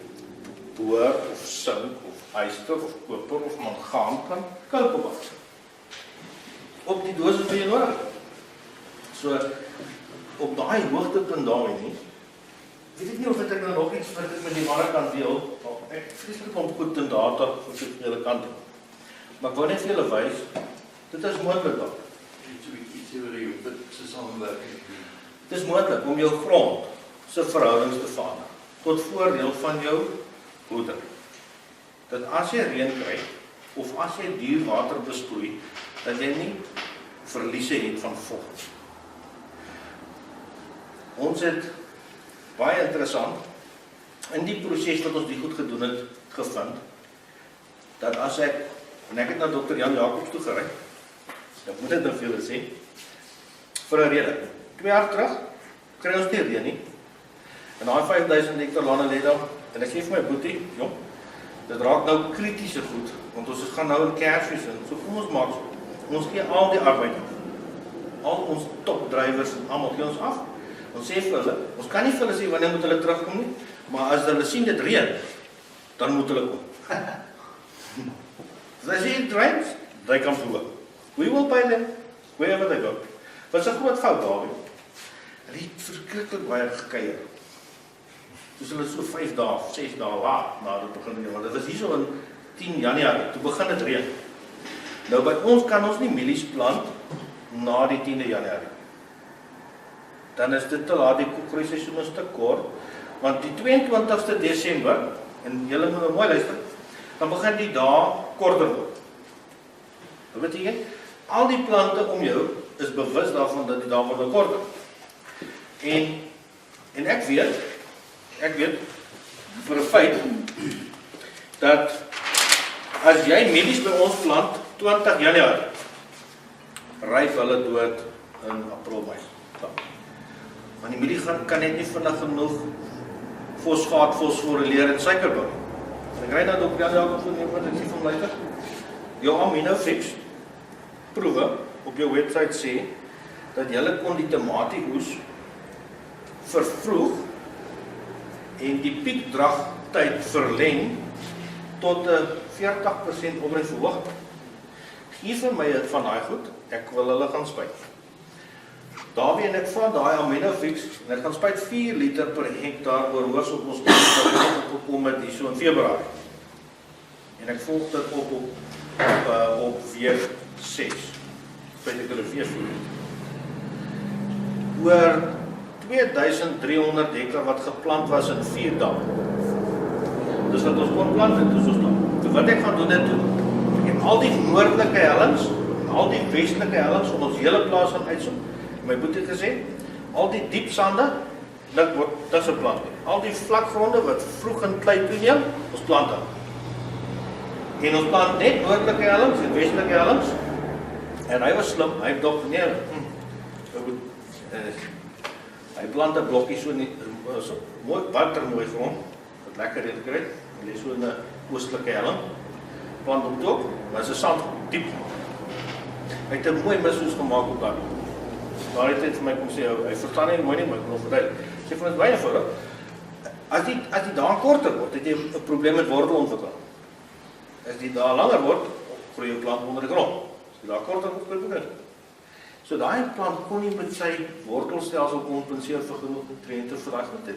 boor of sink of yster of koper of mangaan kan koud opbak. Op die dosis wat jy nodig het. So op daai hoogtepunt daarin nie. Weet ek nie of ek nou nog iets wat ek met die manne kan deel. Ek vreeslik om goed in data wat ek vir julle kan doen. Maar ek wou net vir julle wys, dit is moontlik dan. Dit is moontlik om jou grond se verhoudings te verander tot voordeel van jou boerdery. Dat as jy reën kry of as jy duur water besproei, dat jy nie verliese het van vog. Ons het baie interessant in die proses wat ons die goed gedoen het, gevind dat as ek, en ek het na Dr. Jan Jacobs toe gery, ek moet dit nou vir julle sê, vir 'n rede. 2 jaar terug kry ons nie reën nie. En daai 5000 hektar lande lê daar en ek sê vir my boetie, jong, dit raak nou kritiese goed, want ons gaan nou in Kersfees in. So kom ons maak so. Ons gee al die arbeid af. Al ons topdrywers en almal gee ons af. Ons sê vir hulle, ons kan nie vir hulle sê wanneer moet hulle terugkom nie, maar as hulle sien dit reën, dan moet hulle kom. So as it rains, they come to work. We will pay them wherever they go. Wat 'n groot fout daar. Hulle het verskriklik baie gekuier. Dus hulle so 5 dae, 6 dae laat na dit begin reën, want dit was hierso in 10 Januarie, toe begin dit reën. Nou by ons kan ons nie mielies plant na die 10de Januarie. Dan is dit te laat, die koekgroeiseisoen is te kort, want die 22ste Desember, en julle moet nou mooi luister, dan begin die dae korter word. Wat beteken? Al die plante om jou is bewus daarvan dat die dae word korter. En ek weet vir 'n feit dat as jy mielies by ons plant 20 Januarie, ryp hulle dood in April, Mei. Want die mielie kan net nie vinnig genoeg fosfaat, fosforileer en suiker bou. En ek ry nou op Jan van die wat ek sê van luister. Jou aminofix proewe op jou webwerf sê dat jy kon die tomatieoes vervroeg en die piekdragtyd verleng tot 'n 40% opbrengverhoging. Gee vir my van daai goed, ek wil hulle gaan spuit. Daarby en ek van daai aminofix en ek gaan spuit 4 liter per hektaar oor hoors op ons opkom met hierso in Februarie. En ek volg dit op week 6. Spuit ek hulle weer voor. Oor 2300 hektar wat geplant was in 4 dae. Dis wat ons kon plant het, dis ons dan. So wat ek gaan doen dit doen. Ek het al die noordelike hellings en al die westelike hellings om ons hele plaas gaan uitsoek. My boetie het gesê, al die diep sande, dit word tussen plant. Al die vlakgronde wat vroeg in klei toeneem, ons plant dan. En ons plant net noordelike hellings en westelike hellings. En hy was slim, hy het dop nee. Hy plant 'n blokkie so mooi watermooi grond, wat lekker reën kry. Hy lê so in 'n oostelike helling. Plant hom toe, maar is 'n sand diep. Hy het 'n mooi mishoes gemaak op daar. Daar het hy vir my kom sê, hy verstaan nie mooi nie, maar ek wil vertel. Sê vir ons baie voor. As die dae korter word, het jy 'n probleem met wortelontwikkeling. As die dae langer word, groei jou plant onder die grond. As die dae korter word, groei dit. So daai plant kon nie met sy wortelstelsel kompenseer vir genoeg nutriënte vir daai goed.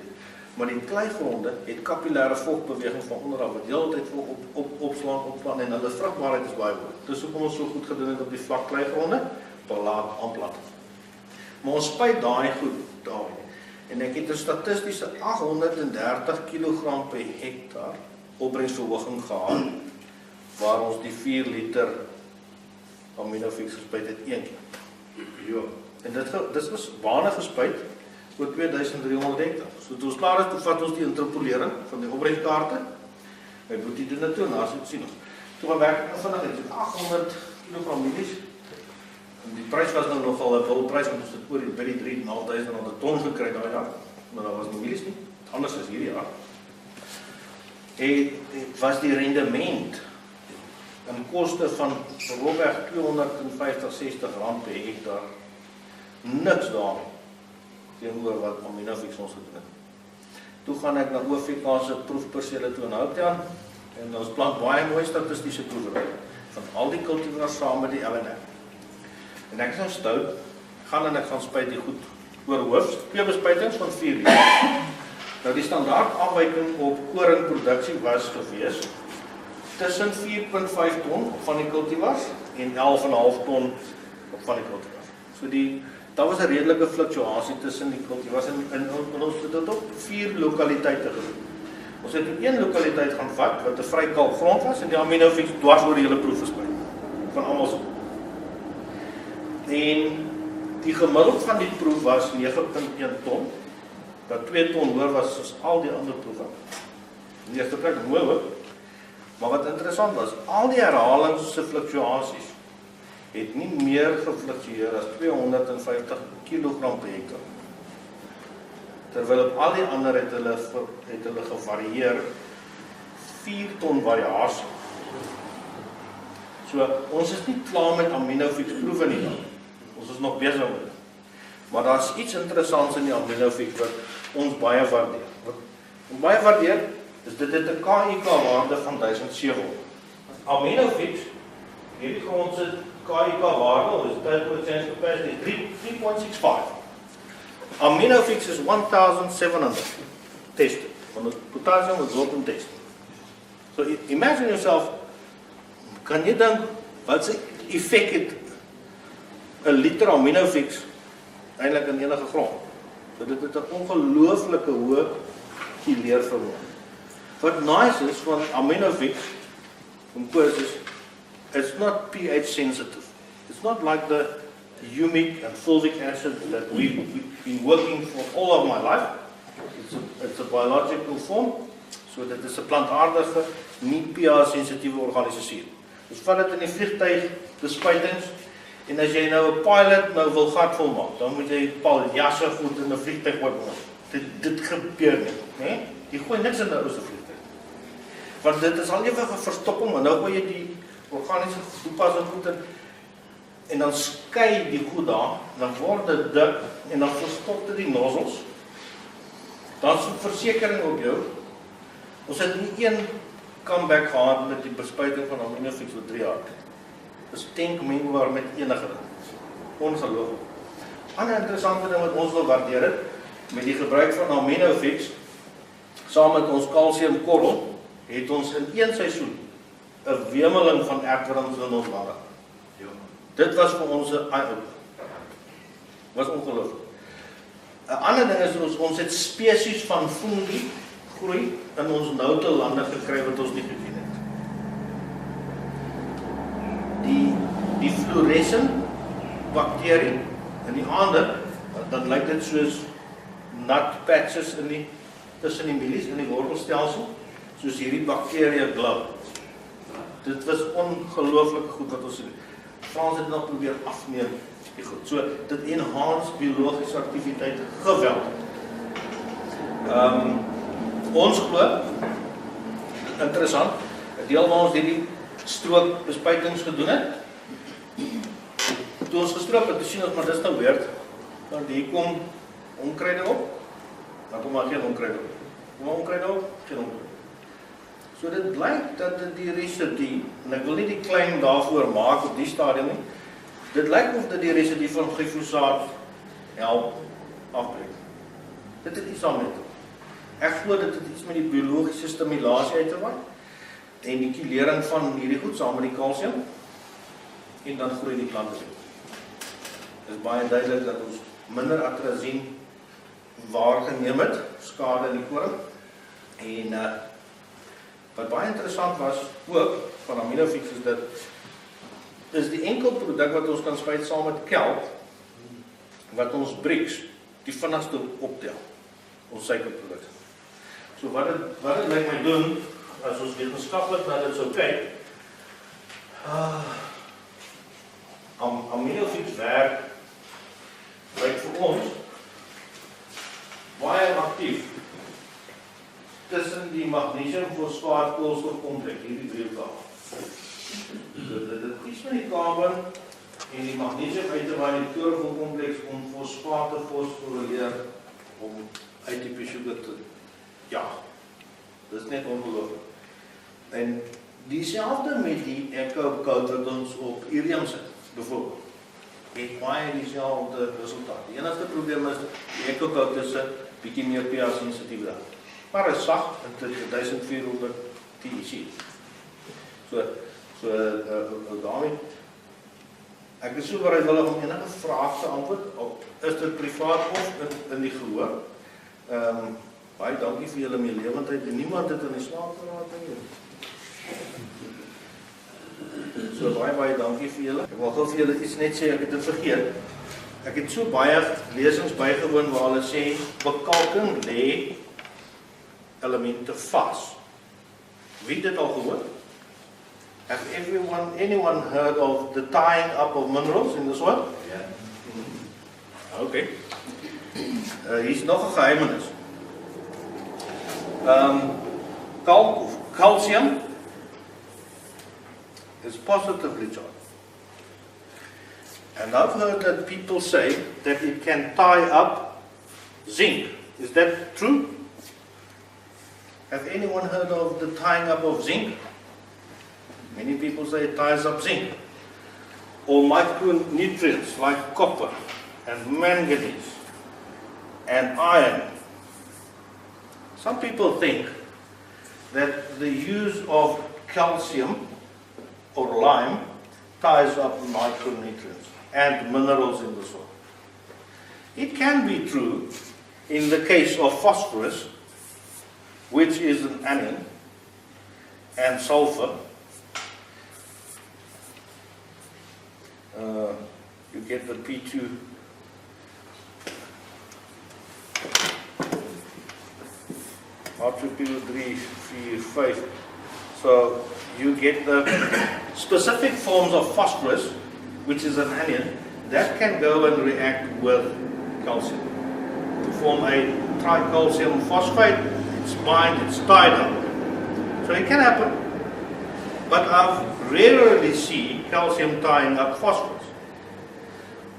Maar die kleigronde het kapillêre vogbeweging van onderaf wat heeltyd opslaan, opslaan en hulle vrugbaarheid is baie hoog. Dis hoekom ons so goed gedoen het op die vlak kleigronde, laat aanplant. Maar ons spuit daai goed daar. En ek het 'n statistiese 830 kg per hektaar opbrengsverhoging gehad waar ons die 4 liter aminofix gespuit het een keer. Ja, en dit was baane gespuit oor 2300 hektar. So toe ons klaar is, toe vat ons die interpolering van die opbrengkaarte My boetie doen dit toe, en as ek sien ons. Toe gaan werk ek vinnig, het 800 kg mielies. En die prys was nou nogal 'n wilprys, want ons het oor by die 3.500 rand 'n ton gekry daai jaar. Maar daar was nie mielies nie. Anders is hierdie jaar. En was die rendement in koste van rondweg 250-60 rand per hektaar niks daar teenoor wat Aminofix ons gedoen het. Toe gaan ek na OVK se proefpersele toe in Houttown en ons plant baie mooi statistiese proewe van al die kultivars saam met die LNF. En ek is nou stout, gaan en ek gaan spuit die goed oor hoofs, 2 bespuitings van 4 liter. Nou die standaard afwyking op koringproduksie was gewees tussen 4.5 ton van die kultivars en 11,5 ton van die kultivars. So daar was 'n redelike fluktuasie tussen die kultivars en ons het dit op 4 lokaliteite gedoen. Ons het in 1 lokaliteit gaan vat wat 'n vry kalk grond was en die Aminofix dwars oor die hele proef versprei van almal so. En die gemiddeld van die proef was 9.1 ton, wat 2 ton hoër was soos al die ander proewe. In die eerste plek mooi hoor, maar wat interessant was, al die herhalings se fluktuasies het nie meer gefluktueer as 250 kg per hektaar. Terwyl op al die ander het hulle gevarieer 4 ton variasie. So ons is nie klaar met Aminofix proewe nie. Ons is nog besig met dit. Maar daar's iets interessants in die Aminofix wat ons baie waardeer. Wat ons baie waardeer is dit het 'n KIK waarde van 1700. Aminofix, hierdie grond se KIK waarde is 10% capacity 3.65. Aminofix is 1700 tested. Van die potassium was open tested. So imagine yourself, kan jy dink wat se effek het 'n liter Aminofix eintlik in enige grond? So dit het 'n ongelooflike hoë kieleervermoë. Wat nice is van Aminofix, it's not pH sensitive. It's not like the humic and fulvic acid that we've been working for all of my life. It's a biological form, so dit is 'n plantaardige, nie pH-sensitiewe organiese suur. Dus vat dit in die vliegtuig bespuitings, en as jy nou 'n pilot nou wil gatvol maak, dan moet jy paljasse goed in 'n vliegtuig oopmaak. Dit gebeur nie, né? Jy gooi niks in 'n ou se vliegtuig. Want dit is al ewig verstopper, maar nou gooi jy die organiese toepassing goed in, en dan skei die goed daar, dan word dit dik, en dan verstop dit die nozzels. Dan is 'n versekering op jou. Ons het nie een comeback gehad met die bespuiting van Aminofix vir 3 jaar. Dis tankmengbaar met enige ding. Ongelooflik. Ander interessante ding wat ons wil waardeer het, met die gebruik van Aminofix, saam met ons kalsiumkorrel, het ons in 1 seisoen 'n wemeling van ertwurms in ons ware. Dit was vir ons 'n eye-opener. Was ongelooflik. 'n Ander ding is ons het spesies van fungi groei in ons noute lande gekry wat ons nie geken het. Die fluorescent bakterie in die aande, dan lyk dit soos nat patches tussen die mielies in die wortelstelsel, soos hierdie bakterie glow. Dit was ongelooflik goed wat ons sien. Frans het nog probeer afneem. Goed. So dit enhance biologiese aktiwiteit geweldig. Ons glo, interessant, 'n deel waar ons hierdie strook bespuitings gedoen het. Toe ons gestroop het, sien ons maar dis nou weird, want hier kom onkruide op, dan kom maar geen onkruide op. Kom onkruide op, geen onkruide. So dit blyk dat dit die residue, en ek wil nie die claim daarvoor maak op die stadium nie, dit lyk of dit die residue van glyfosaat help afbreek. Dit het iets aan met. Ek glo dit het iets met die biologiese stimulasie uit te maak, en die kilering van hierdie goed saam met die kalsium, en dan groei die plante weer. Dit is baie duidelik dat ons minder atrazine waargeneem het, skade in die koring, en wat baie interessant was ook van Aminofix is dit is die enkel produk wat ons kan spuit saam met kelp wat ons BRICS die vinnigste optel, ons suikerprodukte. So wat dit lyk my doen, as ons wetenskaplik dat dit sou kyk, aminofiets werk lyk vir ons baie aktief tussen die magnesium-fosfaat-koolstofkompleks, hierdie driehoek. Dit kies van die carbon en die magnesium uit te waai die klorofielkompleks om fosfaat te fosforileer om ATP sugar te jaag. Dit is net ongelooflik. En dieselfde met die echo-code wat ons op irium sit, bijvoorbeeld. Het baie dieselfde resultaat. Die enigste probleem is die echo-code is 'n bietjie meer pH-sensitief daar. Maar is sag en dit is 1400 TEC. Daarmee, ek is so bereidwillig om enige vraag te antwoord, is dit privaat of in die gehoor. Baie dankie vir julle meelewendheid en niemand het in die slaap geraak nie. So baie dankie vir julle. Ek wil gou vir julle iets net sê, ek het dit vergeet. Ek het so baie lesings bygewoon waar hulle sê bekalking lê elemente vas. Wie het dit al gehoor? Have anyone heard of the tying up of minerals in the soil? Yeah. Okay. Hier's nog 'n geheimenis. Calcium is positively charged. And I've heard that people say that it can tie up zinc. Is that true? Have anyone heard of the tying up of zinc? Many people say it ties up zinc. Or micronutrients like copper and manganese and iron. Some people think that the use of calcium or lime ties up micronutrients and minerals in the soil. It can be true in the case of phosphorus, which is an anion, and sulfur. You get the P2. R2P3, 4, 5. So you get the specific forms of phosphorus, which is an anion, that can go and react with calcium to form a tricalcium phosphate. It's bind, it's tied up. So it can happen, but I rarely see calcium tying up phosphorus.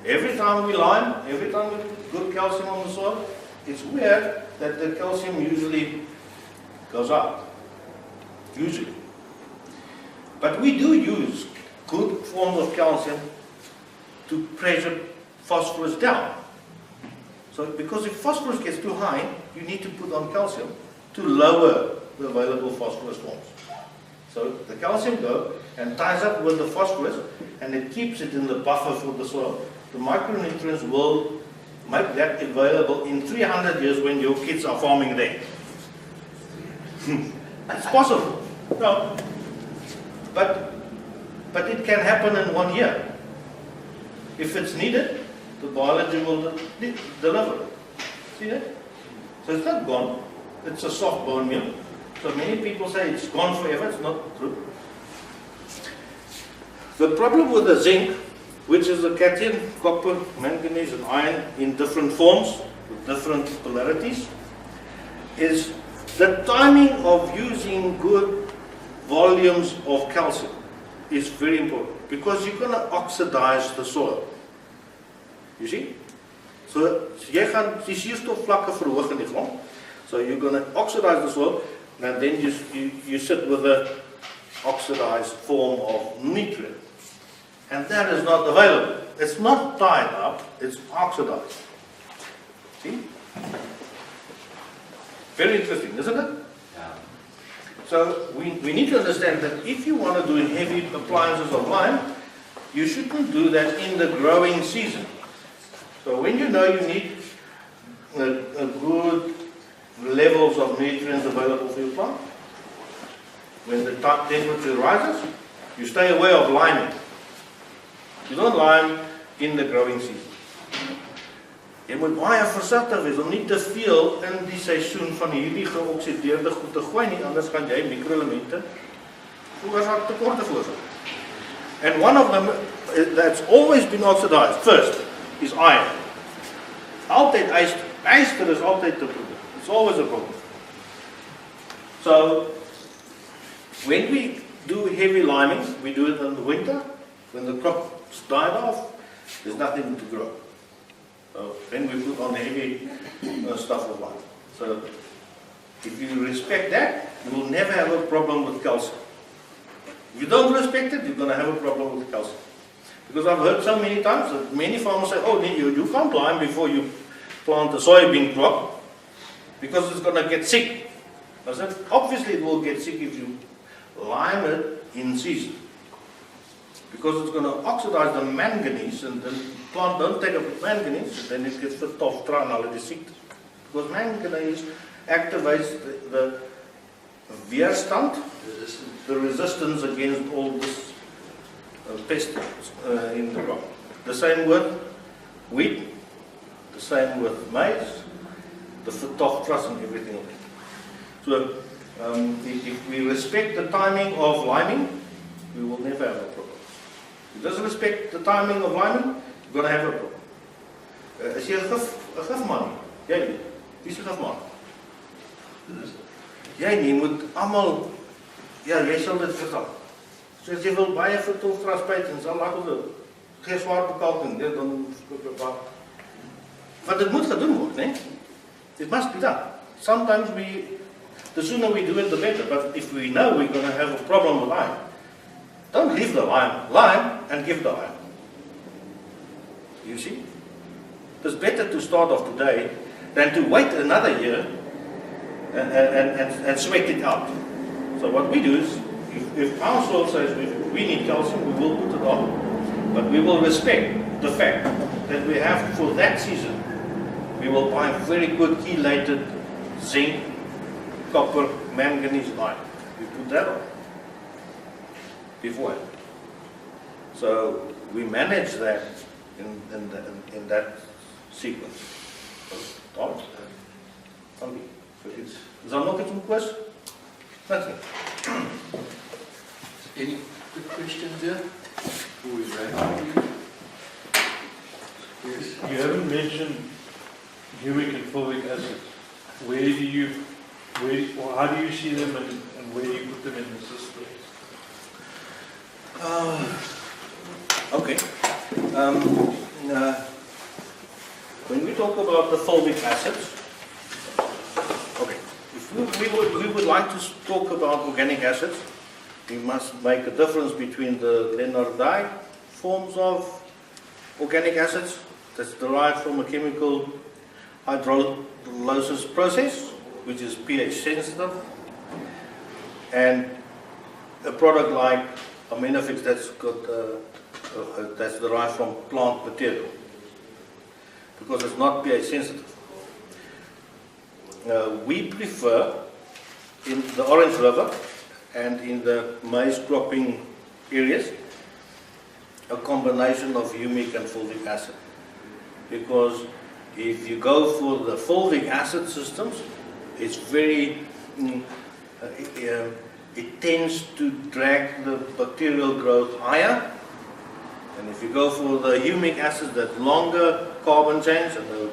Every time we lime, every time we put good calcium on the soil, it's weird that the calcium usually goes out. Usually. But we do use good forms of calcium to pressure phosphorus down. So because if phosphorus gets too high, you need to put on calcium to lower the available phosphorus forms. So the calcium goes and ties up with the phosphorus and it keeps it in the buffer for the soil. The micronutrients will make that available in 300 years when your kids are farming there. It's possible. No. But it can happen in 1 year. If it's needed, the biology will deliver it. See that? So it's not gone. It's a soft bone meal. So many people say it's gone forever. It's not true. The problem with the zinc, which is a cation, copper, manganese, and iron in different forms, with different polarities, is the timing of using good volumes of calcium is very important because you're going to oxidize the soil. You see? So jy gaan die suurstofvlakke verhoog in die grond. So you're going to oxidize the soil and then you sit with an oxidized form of nutrient. And that is not available. It's not tied up, it's oxidized. See? Very interesting, isn't it? Yeah. So we need to understand that if you want to do heavy appliances of lime, you shouldn't do that in the growing season. So when you know you need a good levels of nutrients available for your plant, when the temperature rises, you stay away of liming. You don't lime in the growing season. Jy moet baie versigtig wees om nie te veel in die seisoen van hierdie geoksideerde goed te gooi nie, anders gaan jy mikroelemente veroorsaak tekorte veroorsaak. And one of them that's always been oxidized first is iron. Altyd yster. Yster is altyd 'n probleem. It's always a problem. So when we do heavy liming, we do it in the winter when the crop's died off. There's nothing to grow. So then we put on the heavy stuff of lime. So if you respect that, you will never have a problem with calcium. If you don't respect it, you're going to have a problem with calcium. Because I've heard so many times that many farmers say, oh, you can't lime before you plant a soybean crop because it's going to get sick. I said, obviously it will get sick if you lime it in season. Because it's going to oxidize the manganese, and the plant don't take up manganese, and then it gets fit off tranality sick. Because manganese activates the weerstand, the resistance against all this pests in the crop. The same with wheat, the same with maize, the phytophthora and everything else. So if we respect the timing of liming, we will never have a problem. If you don't respect the timing of liming, you're going to have a problem. Is jy 'n gifman? Jy nie. Wie is 'n gifman? Jy nie, moet almal, ja, jy sal dit verstaan. So as jy wil baie phytophthora spuit en sal laat ons geen swaar bekalking, nee, dan wat dit moet gedoen word, né? It must be done. Sometimes the sooner we do it, the better. But if we know we're going to have a problem with lime, don't leave the lime and give the lime. You see? It's better to start off today than to wait another year and sweat it out. So what we do is, if our soil says we need calcium, we will put it on. But we will respect the fact that we have, for that season, we will buy very good chelated zinc, copper, manganese lime. We put that on beforehand. So we manage that in that sequence. Tom? Is there nog iets om kwestie? Nothing. Any quick questions there? Before we wrap up? Yes. You haven't mentioned humic and fulvic acid. How do you see them and where do you put them in the system? Okay. When we talk about the fulvic acids, okay, if we would like to talk about organic acids, we must make a difference between the Leonardite forms of organic acids that's derived from a chemical hydrolysis process, which is pH sensitive, and a product like aminofix that's derived from plant material, because it's not pH sensitive. We prefer, in the Orange River and in the maize cropping areas, a combination of humic and fulvic acid, because if you go for the fulvic acid systems, it's very it tends to drag the bacterial growth higher. And if you go for the humic acid, that longer carbon chains and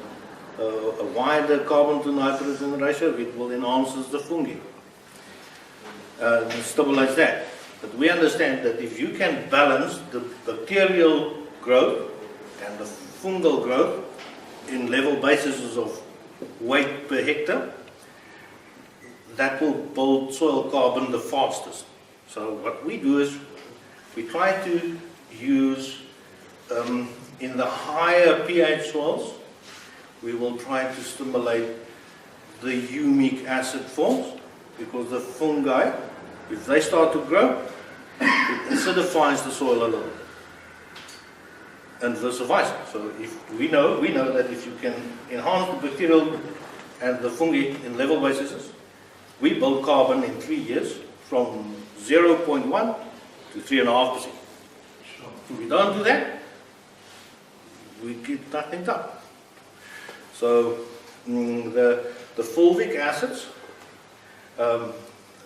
a wider carbon to nitrogen ratio, it will enhance the fungi and stabilize that. But we understand that if you can balance the bacterial growth and the fungal growth in level bases of weight per hectare, that will build soil carbon the fastest. So what we do is we try to use, in the higher pH soils, we will try to stimulate the humic acid forms, because the fungi, if they start to grow, it acidifies the soil a little bit, and vice versa. So if we know that if you can enhance the bacterial and the fungi in level bases, we build carbon in 3 years from 0.1 to 3.5%. If we don't do that, we get nothing done. So the fulvic acids,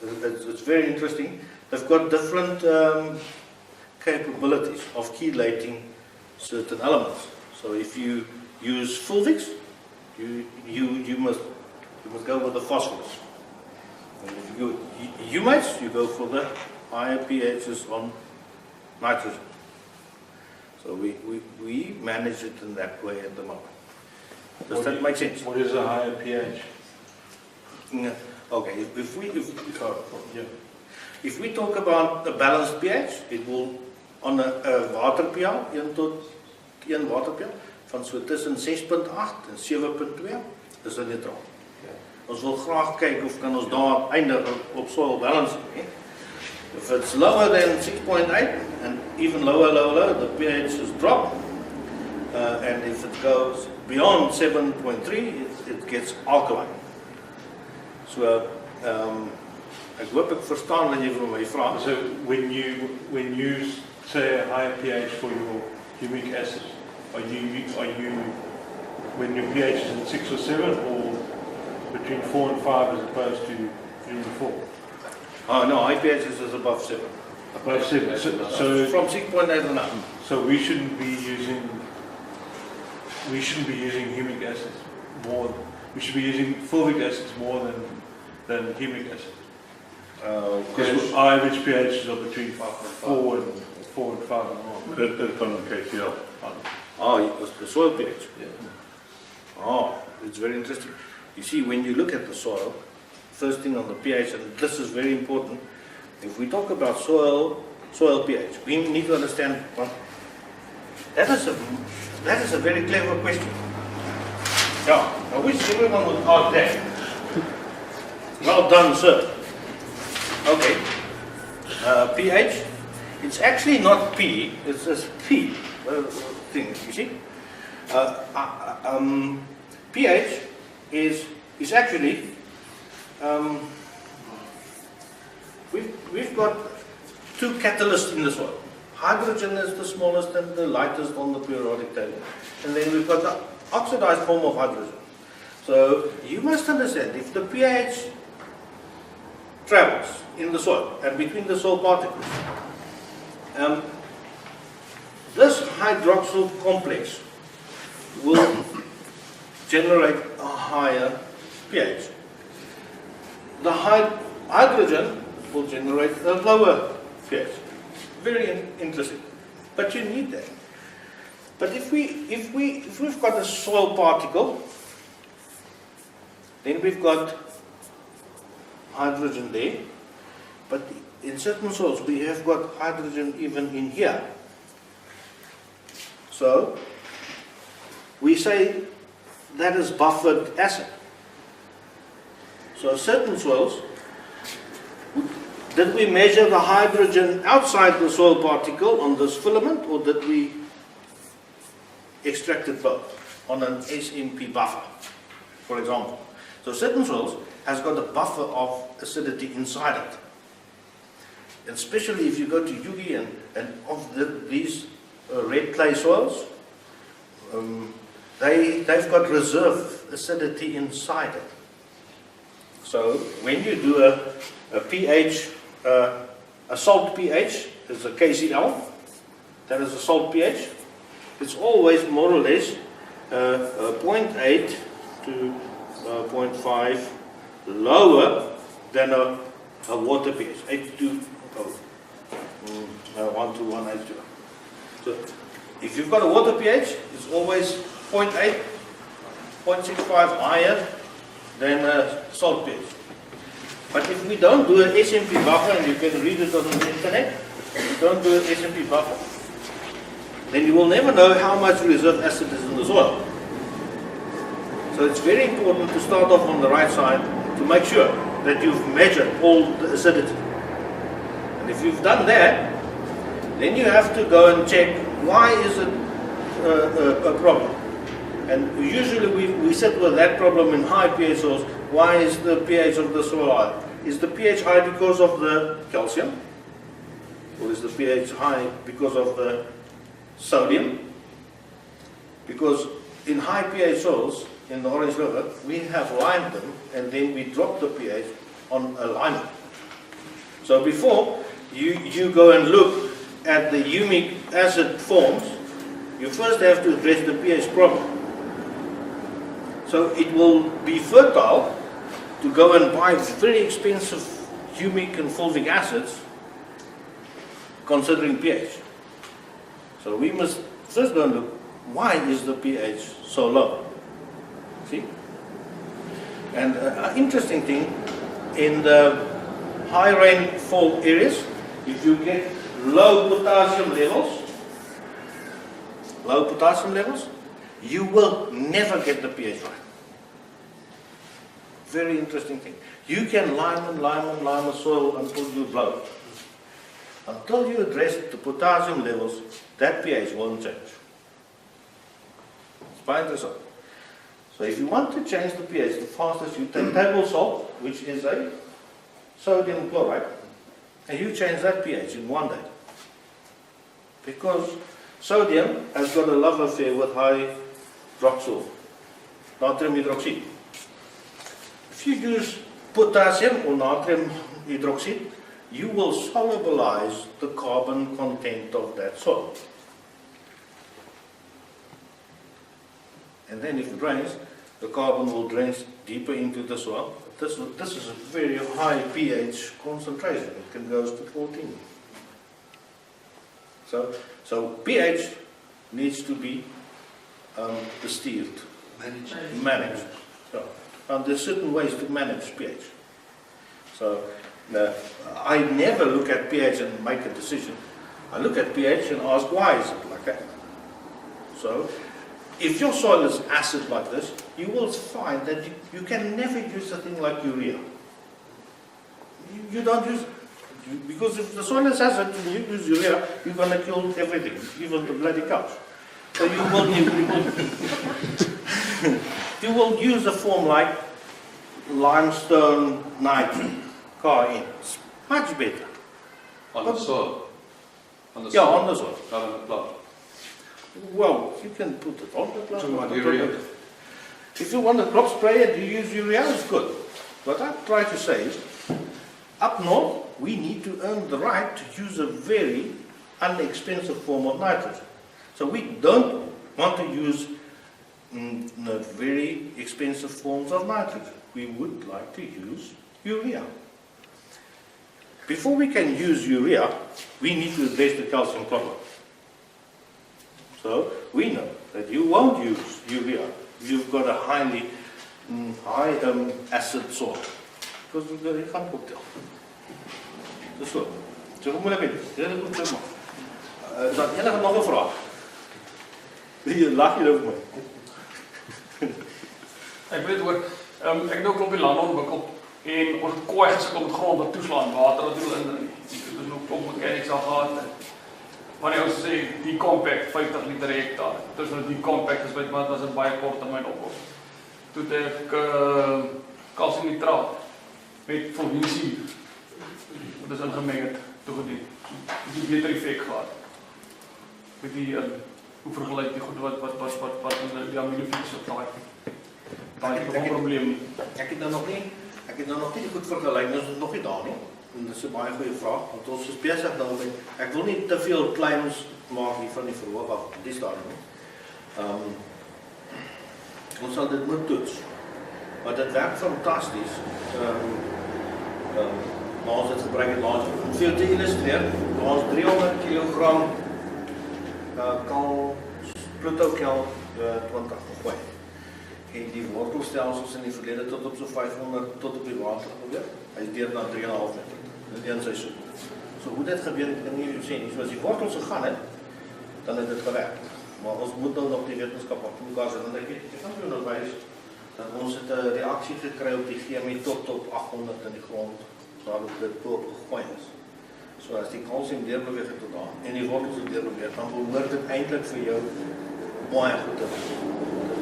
it's very interesting. They've got different capabilities of chelating certain elements. So if you use fulvics, you must go with the phosphorus. And if you go humates, you go for the higher pHs on nitrogen. So we manage it in that way at the moment. Does that make sense? What is a higher pH? Yeah. Okay, if we talk about a balanced pH, it will on a waterpeil, 1 tot 1 waterpeil, van so tussen 6.8 en 7.2 is dit neutraal. Ons wil graag kyk of kan ons daar eindig op soil balance. If it's lower than 6.8 and even lower, the pH is dropped. And if it goes beyond 7.3, it gets alkaline. So, ek hoop ek verstaan wat jy vir my vra. So when you say a higher pH for your humic acid, are you when your pH is at 6 or 7 or between 4 and 5 as opposed to 3 and 4? Oh no, high pH is above 7. Above 7. So from 6.8 and up. So we shouldn't be using humic acids more. We should be using fulvic acids more than humic acid. Because our average pH is between 4 and 5 and more. That's on the KCL. Oh, the soil pH. Yeah. Oh, it's very interesting. You see, when you look at the soil, first thing on the pH, and this is very important, if we talk about soil pH, we need to understand one. That is a very clever question. Yeah, I wish everyone would ask that. Well done, sir. Okay. pH, it's actually not P, it's just P thing, you see. pH is actually, we've got two catalysts in the soil. Hydrogen is the smallest and the lightest on the periodic table. And then we've got the oxidized form of hydrogen. So you must understand, if the pH travels in the soil and between the soil particles, this hydroxyl complex will generate a higher pH. The hydrogen will generate a lower pH. Very interesting. But you need that. But if we've got a soil particle, then we've got hydrogen there. But in certain soils we have got hydrogen even in here. So we say that is buffered acid. So certain soils, did we measure the hydrogen outside the soil particle on this filament, or did we extract it both on an SMP buffer, for example? So certain soils has got a buffer of acidity inside it. And especially if you go to Yugi and of these red clay soils, they've got reserve acidity inside it. So when you do a pH, a salt pH is a KCl, that is a salt pH, it's always more or less 0.8 to 0.5 lower than a water pH, 1 to 1, 8 to 1. So if you've got a water pH, it's always 0.8, 0.65 higher than a salt pH. But if we don't do an SMP buffer, and you can read it on the internet, if you don't do an SMP buffer, then you will never know how much reserve acid is in the soil. So it's very important to start off on the right side to make sure that you've measured all the acidity. And if you've done that, then you have to go and check why is it a problem. And usually we sit with that problem in high pH soils. Why is the pH of the soil high? Is the pH high because of the calcium? Or is the pH high because of the sodium? Because in high pH soils, in the Orange River, we have limed them and then we drop the pH on a liner. So before you go and look at the humic acid forms, you first have to address the pH problem. So it will be fertile to go and buy very expensive humic and fulvic acids considering pH. So we must first go and look, why is the pH so low? See? And an interesting thing, in the high rainfall areas, if you get low potassium levels, you will never get the pH right. Very interesting thing. You can lime the soil until you blow. Until you address the potassium levels, that pH won't change. It's quite interesting. So if you want to change the pH, the fastest you take table salt, which is a sodium chloride, and you change that pH in 1 day. Because sodium has got a love affair with hydroxyl, natrium hydroxide. If you use potassium or natrium hydroxide, you will solubilize the carbon content of that soil. And then if it rains, the carbon will drain deeper into the soil. This is a very high pH concentration. It can go to 14. So pH needs to be steered, managed. So, and there's certain ways to manage pH. So I never look at pH and make a decision. I look at pH and ask, why is it like that? So if your soil is acid like this, you will find that you can never use a thing like urea. You don't use it. Because if the soil is acid and you use urea, you're going to kill everything, even the bloody cows. So you will use a form like limestone nitrate, K-N. It's much better. On the soil? On the Yeah, soil? on the soil. Not on the plant? Well, you can put it on the plant. Too much urea. If you want a crop sprayer, you use urea, it's good. What I try to say is, up north, we need to earn the right to use a very inexpensive form of nitrogen. So we don't want to use very expensive forms of nitrogen. We would like to use urea. Before we can use urea, we need to address the calcium problem. So we know that you won't use urea if you've got a high acid soil. Because you can't cook it. Dis so. So hoe moet ek dit? Dit moet so maak. Is daar enige nog 'n vraag? Jy lag hier oor my. Ek weet ook, ek het nou klop die land ontwikkel en ons het kooi geskop met grond wat toeslaan, water wat doel in. Ek het nog klop mechanics al gehad. Wanneer ons sê die compact 50 liter hektaar, dus nou die compact is maar was 'n baie kort termyn oplossing. Toe het ek kalsiumnitraat met volwiensuur. Dit is ingemeng het toegedien. Die beter effek gehad. Met die hoe vergelyk die goed wat in die aminofiets op daai. Daai is 'n probleem. Ek het nou nog nie goed vergelyk, ons is nog nie daar nie. En dis 'n baie goeie vraag, want ons is besig daarmee. Ek wil nie te veel claims maak hier van die verhoog af op die stadium nie. Ons sal dit moet toets. Maar dit werk fantasties. Maar ons het gebruik het laatst. Om veel te illustreer, ons 300 kg Pluto-kel 20 gegooi. En die wortelstelsels in die verlede tot op so 500 tot op die water probeer. Hy is deur na 3,5 meter. Dit is 'n seisoen. So hoe dit gebeur, ek kan nie sê nie. So as die wortels gegaan het, dan het dit gewerk. Maar ons moet nou nog die wetenskap op mekaar sit. En ek kan jou nou wys dat ons het 'n reaksie gekry op die chemie tot op 800 in die grond, waarop dit koop gegooi is. So as die kalsium deurbeweeg het tot daar en die wortels het deurbeweeg, dan behoort dit eintlik vir jou baie goed te wees.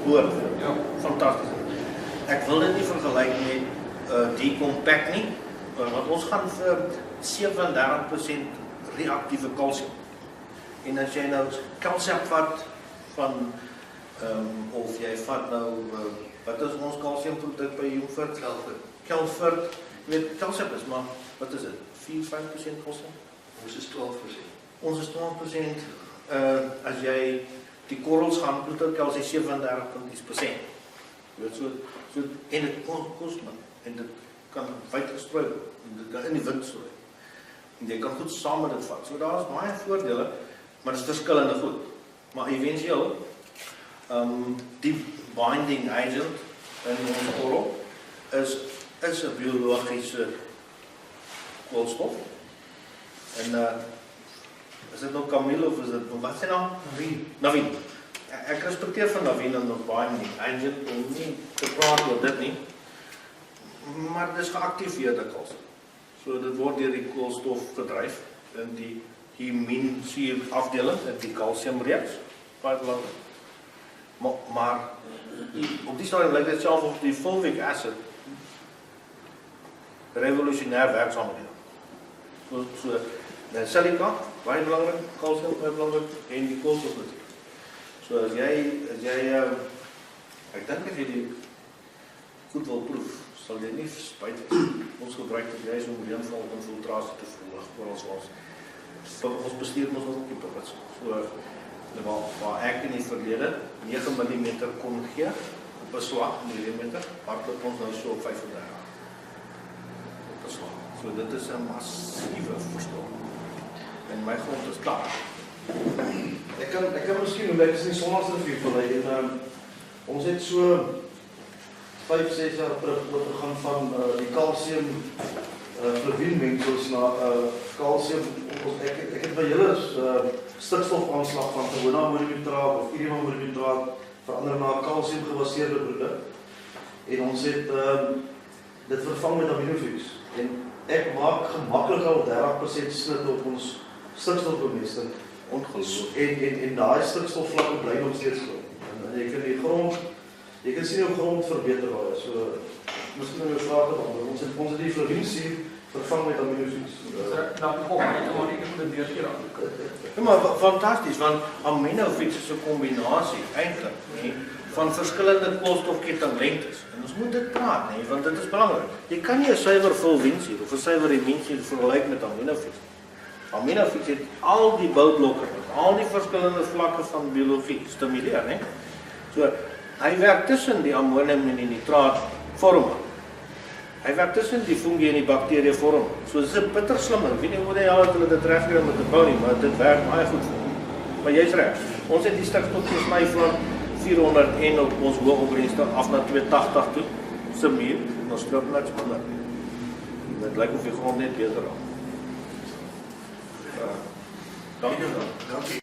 Behoort. Ja. Fantasties. Ek wil dit nie vergelyk met die compact nie, want ons gaan vir 37% reaktiewe kalsium. En as jy nou kalsium vat van of jy vat nou, wat is ons kalsiumproduk by Jongfort? Kelvert, jy weet, kalsium is maar, wat is dit, 4-5% kalsium? Ons is 12%. Ons is 12%, as jy die korrels gaan bloed kels jy 37,1%. Jy weet, so, en dit kos man, en dit kan wyd gestrooi word, en dit kan in die wind strooi. En jy kan goed saam met dit vat. So daar is baie voordele, maar dit is verskillende goed. Maar eventueel, die binding agent in ons korrel is 'n biologiese koolstof. En is dit nou Camille of is dit, wat is die naam? Naveen. Ek respekteer van Naveen en ons binding agent om nie te praat oor dit nie. Maar dit is geactiveerde kalsium. So dit word deur die koolstof gedryf in die huminsuur afdeling in die kalsiumreeks. Baie belangrik. Maar op die stadium lyk dit self of die fulvic acid revolutionêr werksaam is. So die silica, baie belangrik, kalsium baie belangrik en die koolstof natuurlik. So as jy ek dink as jy die goed wil proef, sal jy nie spyt wees. Ons gebruik dit juis om reënval infiltrasie te verhoog oor ons bestuur ons ook op dit. So waar ek in die verlede 9 mm kon gee op 'n slag millimeter, hardloop ons nou so op 35 op 'n slag. So dit is 'n massiewe verskil. En my grond is klaar. Ek kan miskien, omdat ek is in die Sondagsrivier verlei en ons het so 5-6 jaar terug oorgegaan van die kalsium fluorienmengsels na kalsium. Ek het by julle stikstofaanslag van gewone ammoniumnitraat of iridiumnitraat verander na 'n kalsium gebaseerde produk. En ons het dit vervang met aminofix. En ek maak gemaklik al 30% snit op ons stikstofbemesting. Ongelooflik. En daai stikstofvlakke bly nog steeds hoog. En jy kan die grond, jy kan sien hoe grond verbeter word. So miskien nou 'n vraag beantwoord. Ons het die fluoriensuur vervang met aminofix. Ja, maar fantasties, want aminofix is 'n kombinasie eintlik, nee, van verskillende koolstofkettinglengtes. En ons moet dit praat, nee, want dit is belangrik. Jy kan nie 'n suiwer fulviensuur of 'n suiwer iminsuur vergelyk met aminofix. Aminofix het al die boublokke, al die verskillende vlakke van biologie stimuleer, nee. So hy werk tussen die ammonium en die nitraat vorm. Hy werk tussen die fungi en die bakterieë vorm. So dis 'n bitter slimmer. Ek weet nie hoe die hel het hulle dit reg gekry om dit te bou nie, maar dit werk baie goed vir hom. Maar jy's reg. Ons het die stikstof gesny van 400 en op ons hoë opbrengste af na 280 toe. Se muur, ons skryf net minder. Dit lyk of die grond net beter raak. Dankie.